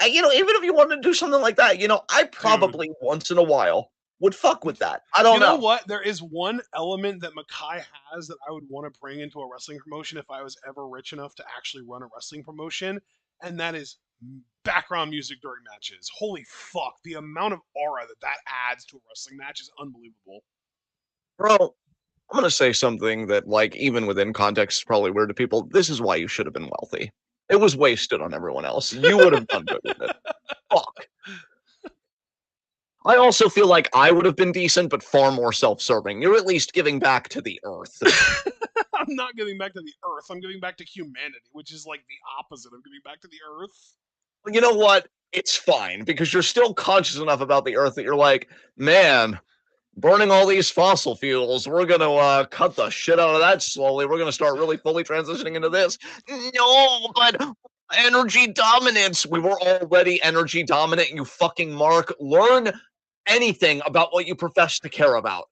even if you wanted to do something like that, I Dude. probably once in a while would fuck with that. I don't You know know. what? There is one element that Makai has that I would want to bring into a wrestling promotion if I was ever rich enough to actually run a wrestling promotion, and that is background music during matches. Holy fuck. The amount of aura that adds to a wrestling match is unbelievable. Bro. I'm going to say something that, like, even within context, is probably weird to people. This is why you should have been wealthy. It was wasted on everyone else. You would have done good with it. Fuck. I also feel like I would have been decent, but far more self-serving. You're at least giving back to the earth. I'm not giving back to the earth. I'm giving back to humanity, which is like the opposite of giving back to the earth. You know what? It's fine because you're still conscious enough about the earth that you're like, man, burning all these fossil fuels, we're going to cut the shit out of that slowly. We're going to start really fully transitioning into this. No, but energy dominance. We were already energy dominant, you fucking Mark. Learn anything about what you profess to care about.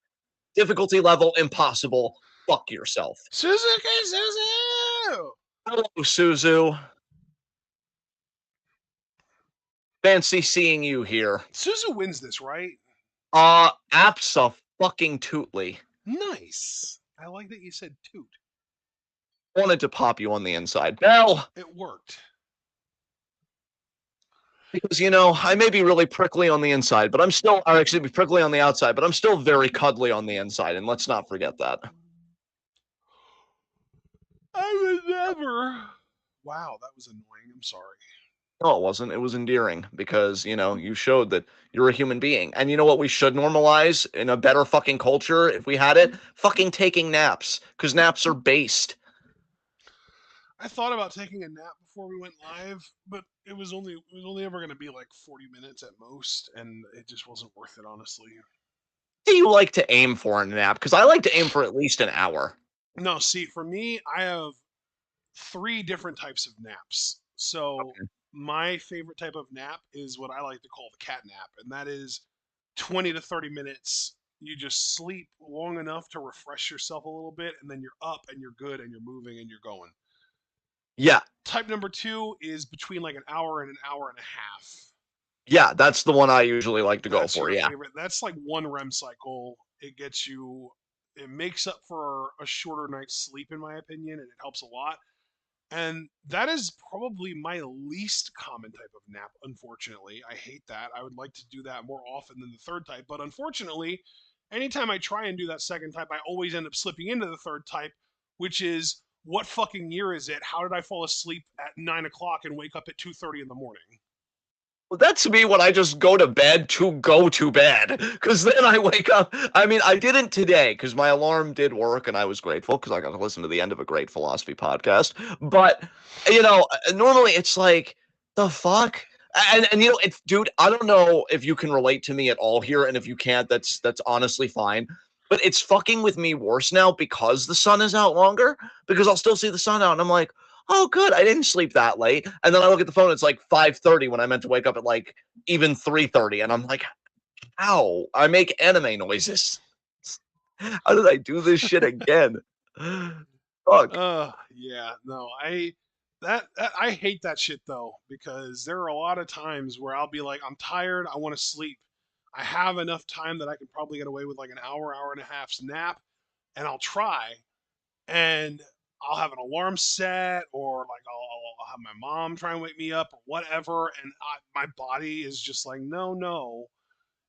Difficulty level impossible. Fuck yourself. Suzuki Suzu! Hello, Suzu. Fancy seeing you here. Suzu wins this, right? Abso-fucking-tootly. Nice. I like that you said toot. Wanted to pop you on the inside. Well, it worked. Because, you know, I may be really prickly on the inside, but I'm still, or actually be prickly on the outside, but I'm still very cuddly on the inside, and let's not forget that. I would never. Wow, that was annoying. I'm sorry. No, it wasn't. It was endearing because, you know, you showed that you're a human being. And you know what we should normalize in a better fucking culture if we had it? Fucking taking naps. Because naps are based. I thought about taking a nap before we went live, but it was only ever going to be like 40 minutes at most, and it just wasn't worth it, honestly. What do you like to aim for in a nap? Because I like to aim for at least an hour. No, see, for me, I have 3 different types of naps. So Okay. my favorite type of nap is what I like to call the cat nap, and that is 20 to 30 minutes. You just sleep long enough to refresh yourself a little bit, and then you're up and you're good and you're moving and you're going. Yeah. Type number 2 is between like an hour and an hour and a half. Yeah, that's the one I usually like to go That's for, your yeah. favorite. That's like one REM cycle. It gets you, it makes up for a shorter night's sleep, in my opinion, and it helps a lot. And that is probably my least common type of nap, unfortunately. I hate that. I would like to do that more often than the third type. But unfortunately, anytime I try and do that second type, I always end up slipping into the third type, which is what fucking year is it? How did I fall asleep at 9 o'clock and wake up at 2:30 in the morning? Well, that's me when I just go to bed to go to bed. Because then I wake up. I mean, I didn't today because my alarm did work and I was grateful because I got to listen to the end of a great philosophy podcast. But, you know, normally it's like, the fuck? And you know, it's, dude, I don't know if you can relate to me at all here. And if you can't, that's honestly fine. But it's fucking with me worse now because the sun is out longer because I'll still see the sun out and I'm like, oh, good, I didn't sleep that late. And then I look at the phone, it's like 5:30 when I meant to wake up at like even 3:30. And I'm like, ow, I make anime noises. How did I do this shit again? Fuck. Yeah, no, that I hate that shit though, because there are a lot of times where I'll be like, I'm tired, I want to sleep. I have enough time that I can probably get away with like an hour, hour and a half's nap, and I'll try, and I'll have an alarm set, or like I'll have my mom try and wake me up or whatever, and my body is just like, no, no,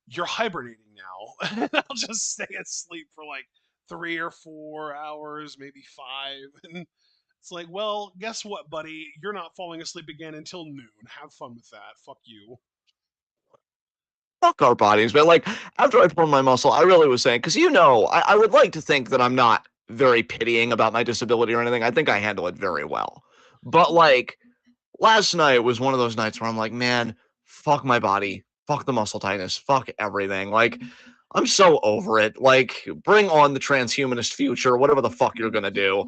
you're hibernating now. And I'll just stay asleep for like 3 or 4 hours, maybe 5. And it's like, well, guess what, buddy? You're not falling asleep again until noon. Have fun with that. Fuck you. Fuck our bodies. But like, after I pulled my muscle, I really was saying, because you know, I would like to think that I'm not very pitying about my disability or anything. I think I handle it very well. But like, last night was one of those nights where I'm like, man, fuck my body, fuck the muscle tightness, fuck everything. Like, I'm so over it. Like, bring on the transhumanist future, whatever the fuck you're gonna do.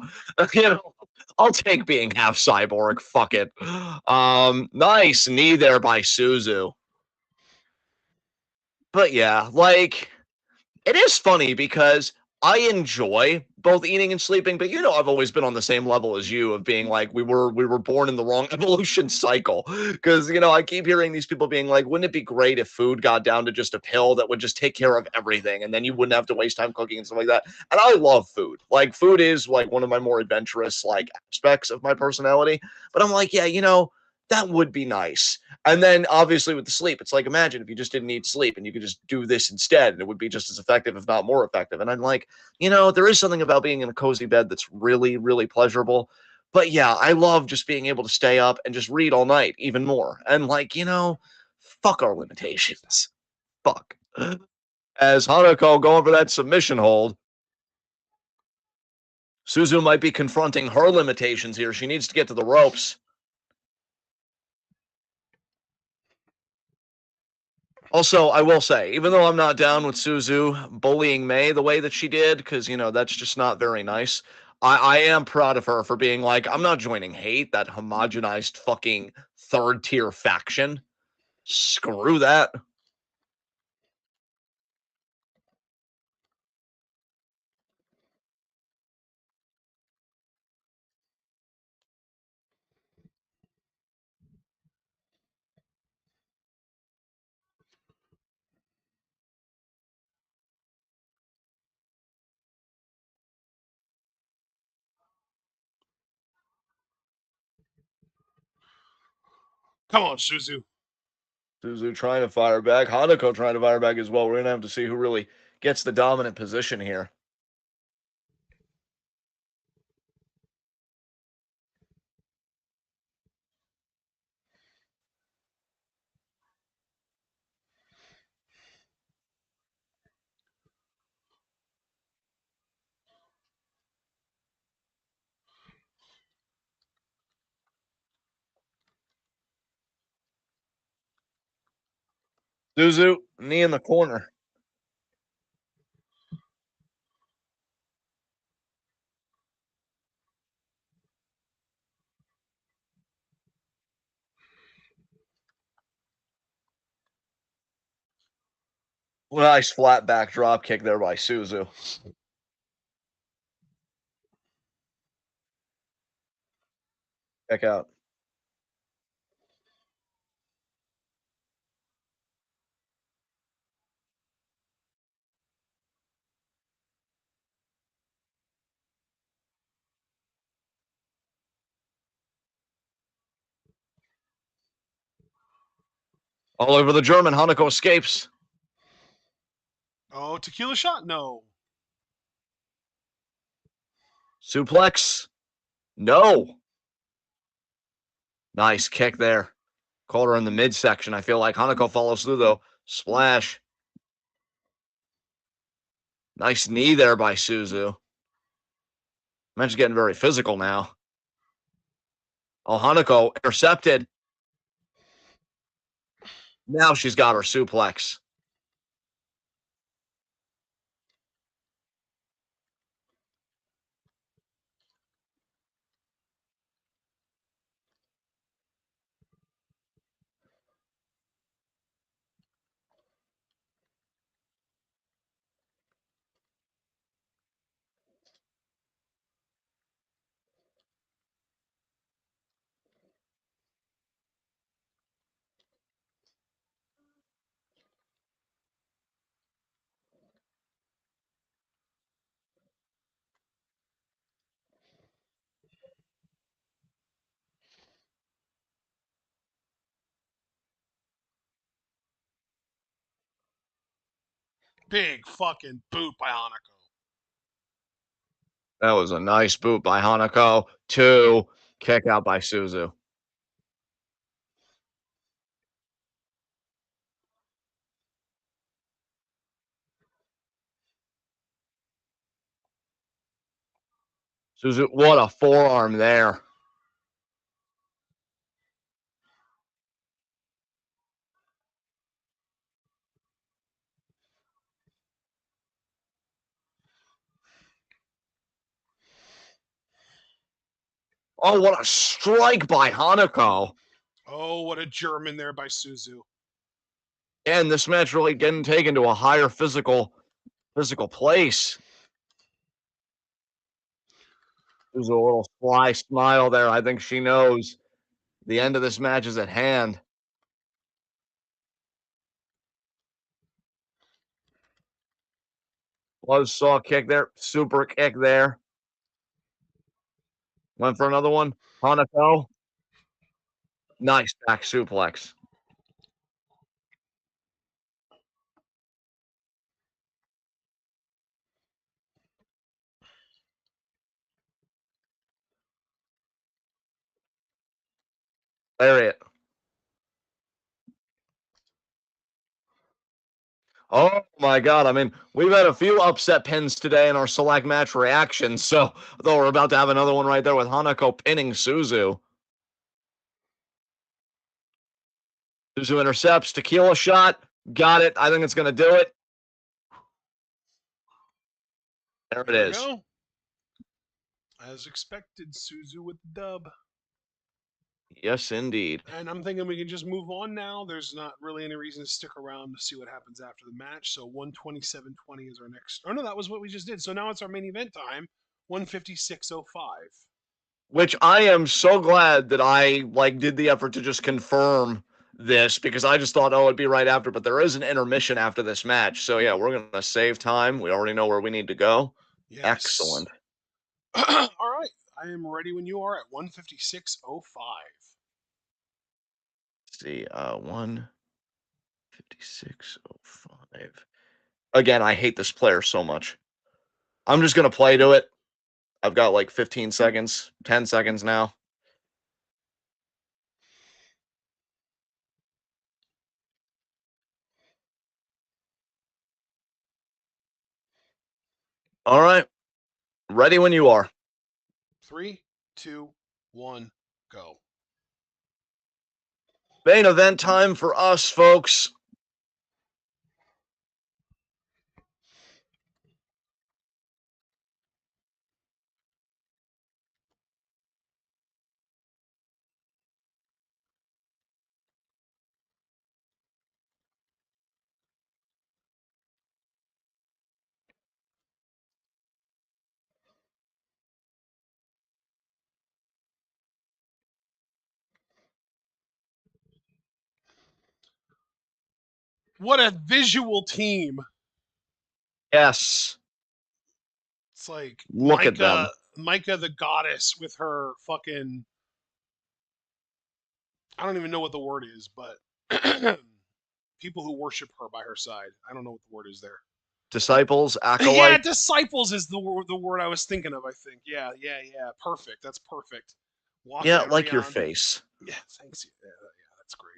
You know, I'll take being half cyborg. Fuck it. Nice knee there by Suzu. But yeah, like, it is funny because I enjoy both eating and sleeping, but you know I've always been on the same level as you of being like we were born in the wrong evolution cycle. Because you know I keep hearing these people being like, wouldn't it be great if food got down to just a pill that would just take care of everything, and then you wouldn't have to waste time cooking and stuff like that. And I love food. Like food is like one of my more adventurous like aspects of my personality. But I'm like, yeah, you know, That would be nice. And then obviously with the sleep, it's like imagine if you just didn't need sleep and you could just do this instead, and it would be just as effective, if not more effective. And I'm like, there is something about being in a cozy bed that's really, really pleasurable. But yeah, I love just being able to stay up and just read all night even more. And like, fuck our limitations. Fuck. As Hanako going for that submission hold, Suzu might be confronting her limitations here. She needs to get to the ropes. Also, I will say, even though I'm not down with Suzu bullying May the way that she did, because, that's just not very nice, I am proud of her for being like, I'm not joining hate, that homogenized fucking third tier faction. Screw that. Come on, Suzu. Suzu trying to fire back. Hanako trying to fire back as well. We're going to have to see who really gets the dominant position here. Suzu, knee in the corner. Nice flat back drop kick there by Suzu. Check out. All over the German. Hanako escapes. Oh, tequila shot? No. Suplex. No. Nice kick there. Caught her in the midsection. I feel like Hanako follows through, though. Splash. Nice knee there by Suzu. Man's getting very physical now. Oh, Hanako intercepted. Now she's got her suplex. Big fucking boot by Hanako. That was a nice boot by Hanako. 2. Kick out by Suzu. Suzu, what a forearm there. Oh, what a strike by Hanako. Oh, what a German there by Suzu. And this match really getting taken to a higher physical place. There's a little sly smile there. I think she knows the end of this match is at hand. Buzzsaw kick there. Super kick there. Went for another one. Hanako. Nice back suplex. Lariat. Oh my god, I mean, we've had a few upset pins today in our select match reactions, so though we're about to have another one right there with Hanako pinning Suzu. Suzu intercepts, tequila shot, got it. I think it's gonna do it. There it There we is. go. As expected, Suzu with the dub. Yes, indeed. And I'm thinking we can just move on now. There's not really any reason to stick around to see what happens after the match. So 127.20 is our next. Oh no, that was what we just did. So now it's our main event time. 156.05. Which I am so glad that I did the effort to just confirm this because I just thought, oh, it'd be right after, but there is an intermission after this match. So yeah, we're gonna save time. We already know where we need to go. Yes. Excellent. All right. I am ready when you are at 156.05. Let's see, 156.05. Again, I hate this player so much. I'm just gonna play to it. I've got like 15 seconds, 10 seconds now. All right, ready when you are. 3, 2, 1, go. Main event time for us, folks. What a visual team. Yes, It's like look at them. Micah the goddess with her fucking I don't even know what the word is, but people who worship her by her side. I don't know what the word is there. Disciples, Yeah, acolyte. disciples is the word I was thinking of. I think. Yeah, yeah, yeah. Perfect. That's perfect. Walking Yeah, and like your Rion. face. Yeah, thanks. Yeah, yeah, that's great.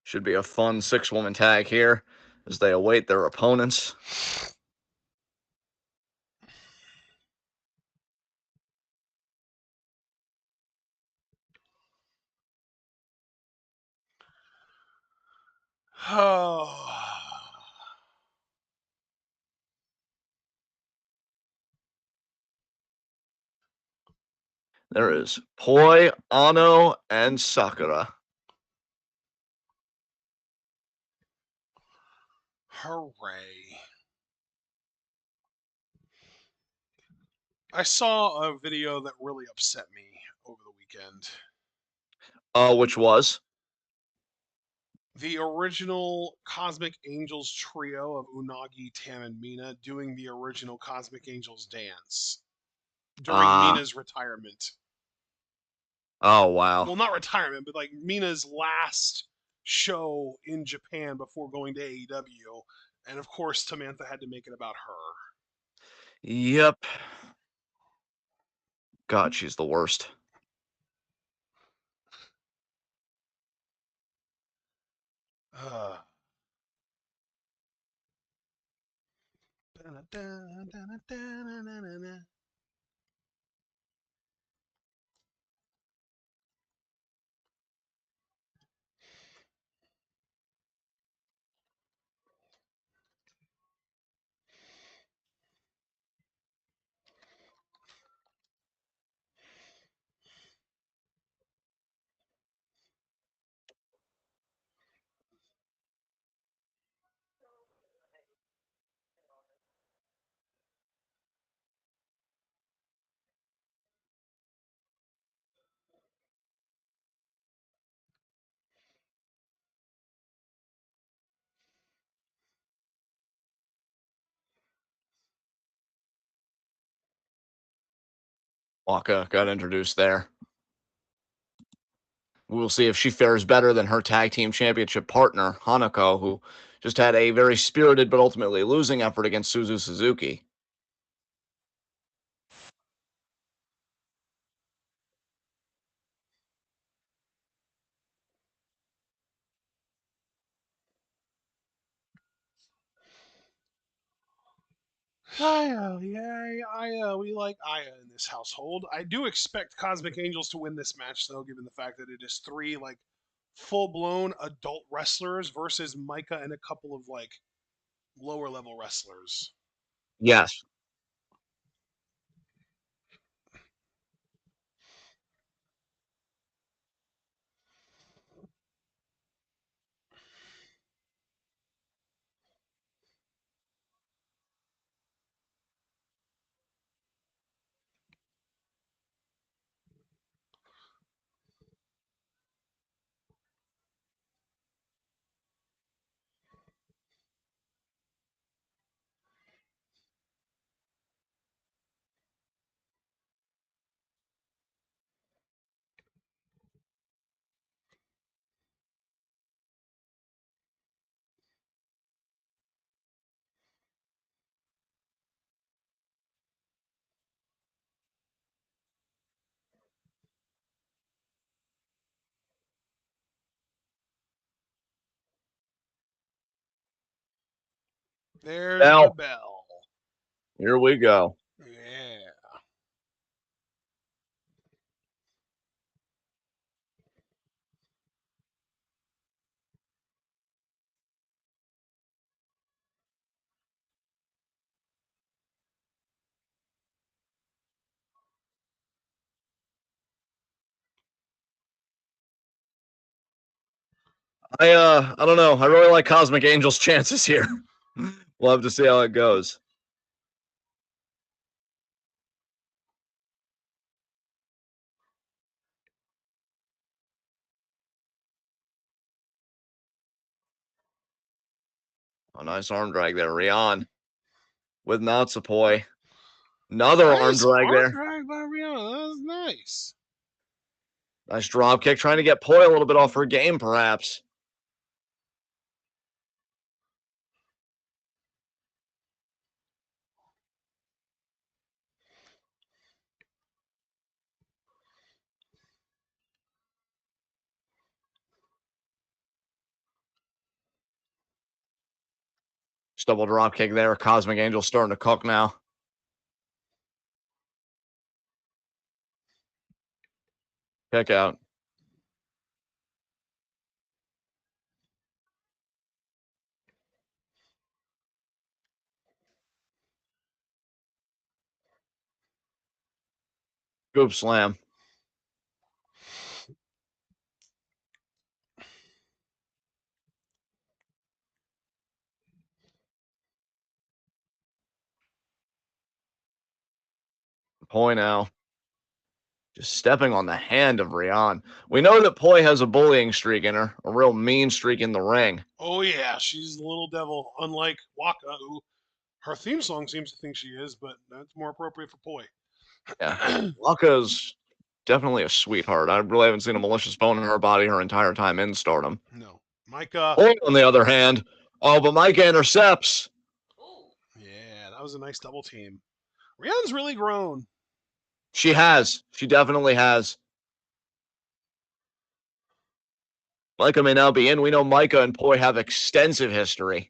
Should be a fun 6-woman tag here as they await their opponents. Oh. There is Poi, Ano, and Sakura. Hooray. I saw a video that really upset me over the weekend. Which was? The original Cosmic Angels trio of Unagi, Tam, and Mina doing the original Cosmic Angels dance during Ah, Mina's retirement. oh wow. Well, not retirement, but like Mina's last show in Japan before going to AEW. And of course, Samantha had to make it about her. Yep. God, she's the worst. Uh. Waka got introduced there. We'll see if she fares better than her tag team championship partner, Hanako, who just had a very spirited but ultimately losing effort against Suzu Suzuki. Aya, yeah, Aya. We like Aya in this household. I do expect Cosmic Angels to win this match, though, given the fact that it is three like full-blown adult wrestlers versus Micah and a couple of like lower level wrestlers. Yes. There's the Now, bell. here we go. Yeah. I don't know. I really like Cosmic Angel's chances here. We'll have to see how it goes. A nice arm drag there, Rion with Natsupoi. Another arm Nice drag arm there. drag by Rihanna. That was nice. Nice drop kick, trying to get Poi a little bit off her game, perhaps. Just double drop kick there. Cosmic Angel starting to cook now. Kick out. Scoop slam. Poi now. Just stepping on the hand of Rion. We know that Poi has a bullying streak in her, a real mean streak in the ring. Oh yeah, she's the little devil. Unlike Waka, who her theme song seems to think she is, but that's more appropriate for Poi. Yeah. Waka's definitely a sweetheart. I really haven't seen a malicious bone in her body her entire time in Stardom. No, Micah. Poi, on the other hand, oh, but Micah intercepts. Yeah, that was a nice double team. Rion's really grown. She has. She definitely has. Micah may now be in. We know Micah and Poi have extensive history.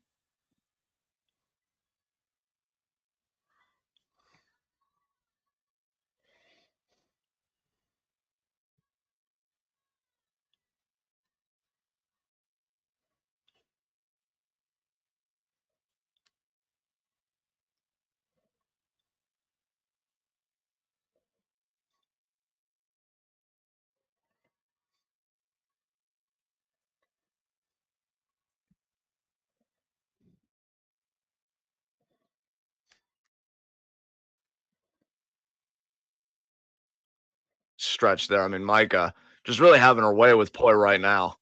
Stretch there. I mean, Micah just really having her way with Poi right now.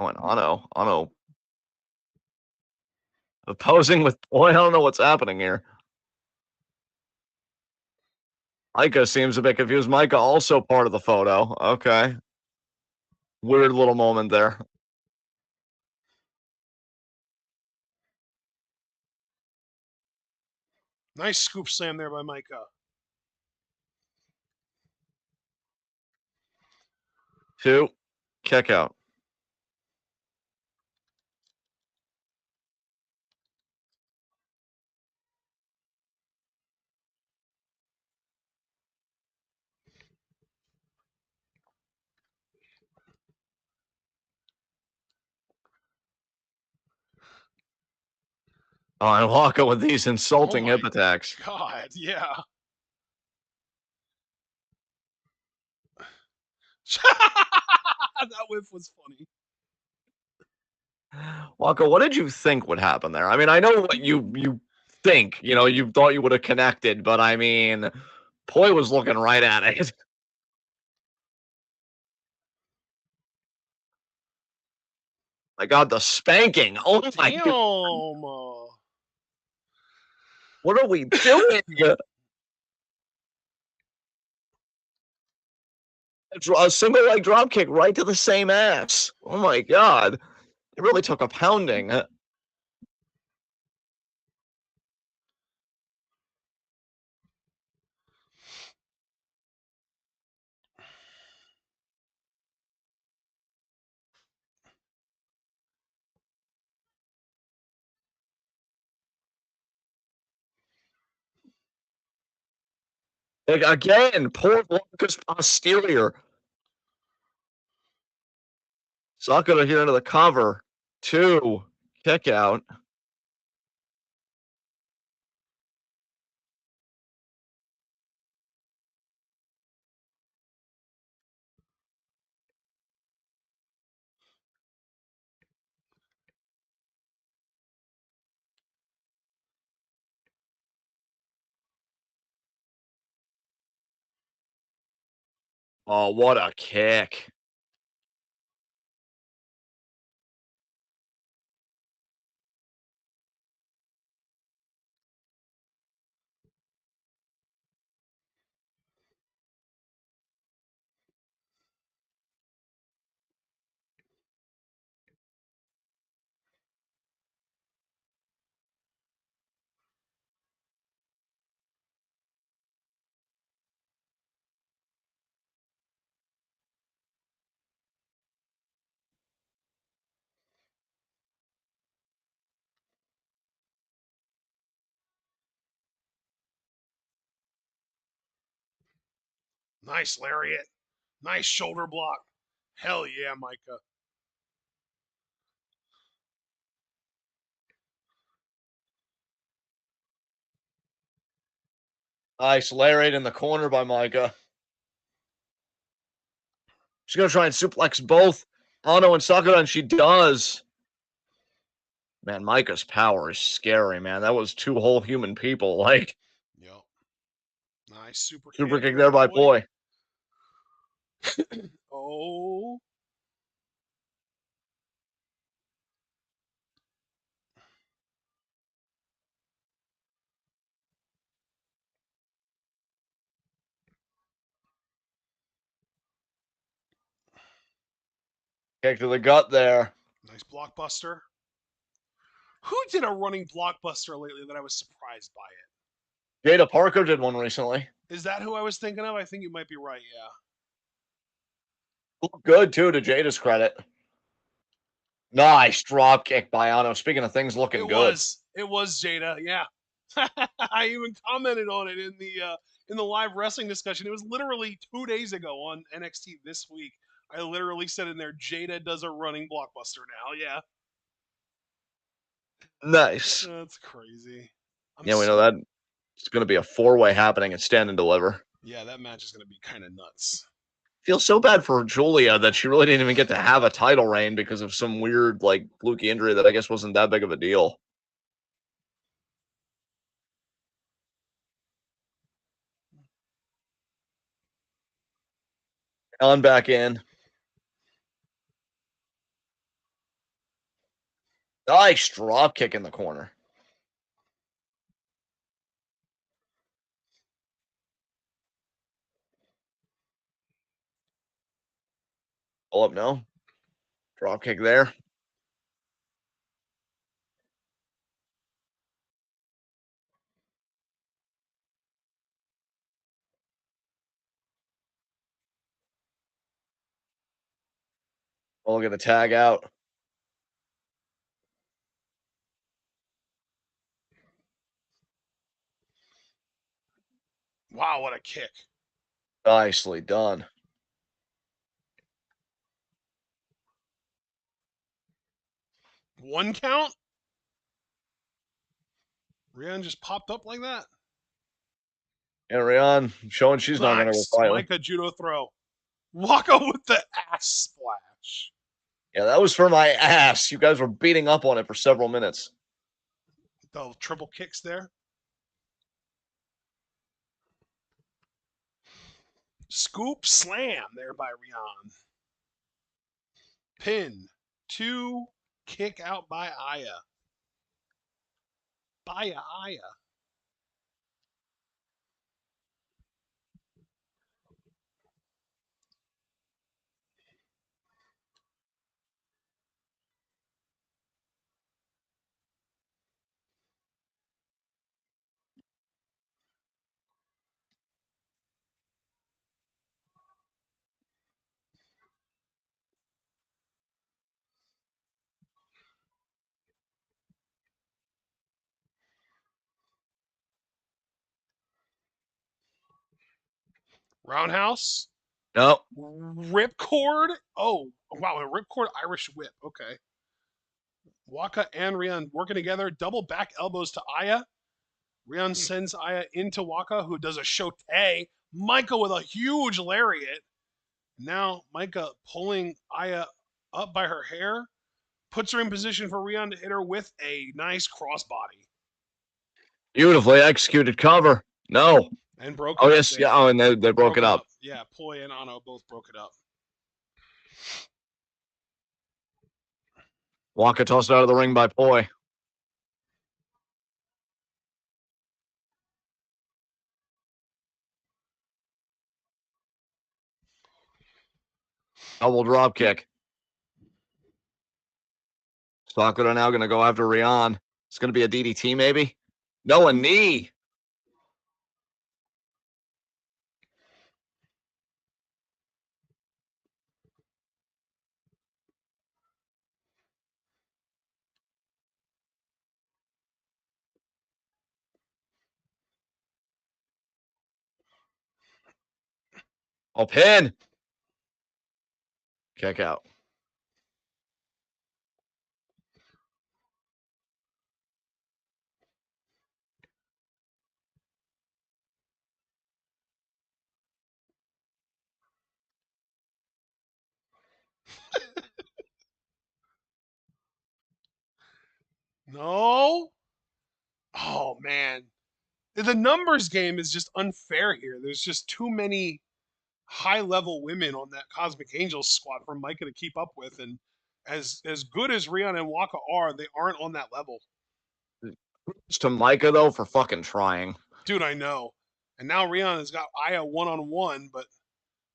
Oh, and Ano opposing with boy. I don't know what's happening here. Micah seems a bit confused. Micah also part of the photo. Okay. Weird little moment there. Nice scoop slam there by Micah. 2, kick out. Oh, and Waka with these Oh insulting my hip attacks. God, yeah. That whiff was funny. Waka, what did you think would happen there? I mean, I know what you think. You thought you would have connected, but I mean, Poi was looking right at it. I got the spanking. Oh my god, Damn. what are we doing? A single leg drop kick right to the same ass. Oh my god, it really took a pounding. Again, poor Blanca's posterior. Sakura here into the cover. 2, kick out. Oh, what a kick. Nice lariat. Nice shoulder block. Hell yeah, Micah. Nice lariat in the corner by Micah. She's going to try and suplex both Ano and Sakura, and she does. Man, Micah's power is scary, man. That was 2 whole human people. Like, Yep. Nice super super kick kick from there by Poi. Boy. Oh. Kick to the gut there. Nice blockbuster. Who did a running blockbuster lately that I was surprised by Jada Parker did one recently. it? Is that who I was thinking of? I think you might be right, yeah. Looked good, too, to Jada's credit. Nice drop kick by Ano. Speaking of things looking It good. was. It was Jada, yeah. I even commented on it in the live wrestling discussion. It was literally 2 days ago on NXT this week. I literally said in there, Jada does a running blockbuster now. Yeah, Nice. that's crazy. I'm Yeah, we know that so it's going to be a 4-way happening at Stand and Deliver. yeah. That match is gonna be kind of nuts. Feel so bad for Julia that she really didn't even get to have a title reign because of some weird, like, fluky injury that I guess wasn't that big of a deal. On back in. Nice drop kick in the corner. Pull up, no. Drop kick there. We'll get a tag out. Wow, what a kick. Nicely done. One count? Ryan just popped up like that? And Rion showing she's not going to go Nice. quietly. Micah judo throw. Waka with the ass splash. Yeah, that was for my ass. You guys were beating up on it for several minutes. The triple kicks there. Scoop slam there by Rion. Pin. 2. Kick out by Aya. By Aya. Roundhouse. No. Ripcord. Oh, wow. A ripcord Irish whip. Okay. Waka and Rion working together. Double back elbows to Aya. Rion sends Aya into Waka, who does a shote. Micah with a huge lariat. Now Micah pulling Aya up by her hair, puts her in position for Rion to hit her with a nice crossbody. Beautifully executed cover. No. And broke Oh, it up. yes. Yeah. Oh, and they broke it up. Yeah, Poi and Ano both broke it up. Waka tossed out of the ring by Poi. Double drop kick. Sakura now going to go after Rion. It's going to be a DDT, maybe? No, a knee. Oh, pin. Kick out. No. Oh man. The numbers game is just unfair here. There's just too many high level women on that Cosmic Angels squad for Micah to keep up with, and as good as Rion and Waka are, they aren't on that level. It's to Micah, though, for fucking trying. Dude, I know. And now Rion has got Aya one on one, but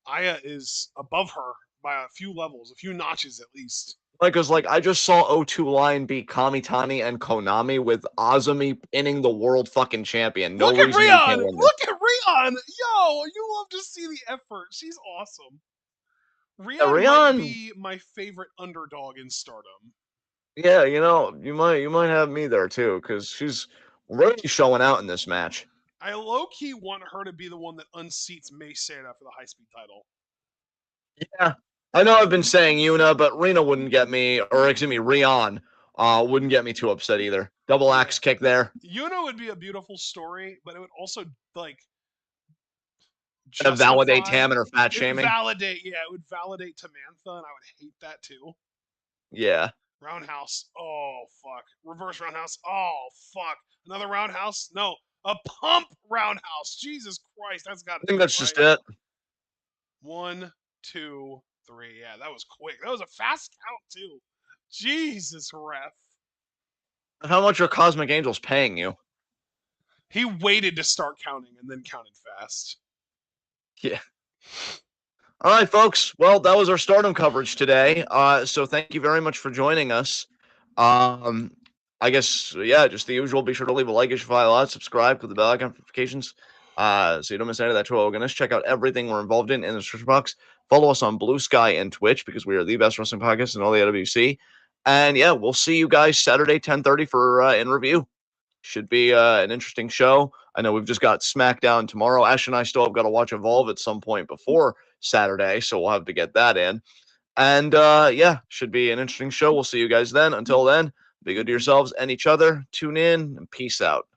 Aya is above her by a few levels, a few notches at least. Micah's like, I just saw O2 Lion beat Kamitani and Konami with Azumi pinning the world fucking champion. No Look at reason we Rion! can't win this. Look at Rion! Yo, you love to see the effort. She's awesome. Yeah, Rion might Rion, be my favorite underdog in Stardom. yeah, you might have me there too, because she's really showing out in this match. I low key want her to be the one that unseats Mei Seira for the high speed title. Yeah. I know I've been saying Yuna, but Rena wouldn't get me, or excuse me, Rion wouldn't get me too upset either. Double Yeah. axe kick there. Yuna would be a beautiful story, but it would also like Validate justify Tam and her fat it shaming. validate yeah, it would validate Tamantha, and I would hate that too. Yeah. Roundhouse. Oh fuck. Reverse roundhouse. Oh fuck. Another roundhouse? No. A pump roundhouse. Jesus Christ, that's gotta I think do it, that's right? just it. 1, 2, 3. Yeah, that was quick. That was a fast count too. Jesus, ref. How much are Cosmic Angels paying you? He waited to start counting and then counted fast. Yeah. All right, folks. Well, that was our Stardom coverage today. So thank you very much for joining us. Um, I guess yeah, just the usual. Be sure to leave a like if you find a lot, subscribe, put the bell icon notifications, so you don't miss any of that true organist. Check out everything we're involved in the description box. Follow us on Blue Sky and Twitch because we are the best wrestling podcast in all the AWC. And yeah, we'll see you guys Saturday 10:30 for in review. Should be an interesting show. I know we've just got SmackDown tomorrow. Ash and I still have got to watch Evolve at some point before Saturday, so we'll have to get that in. And yeah, should be an interesting show. We'll see you guys then. Until then, be good to yourselves and each other. Tune in and peace out.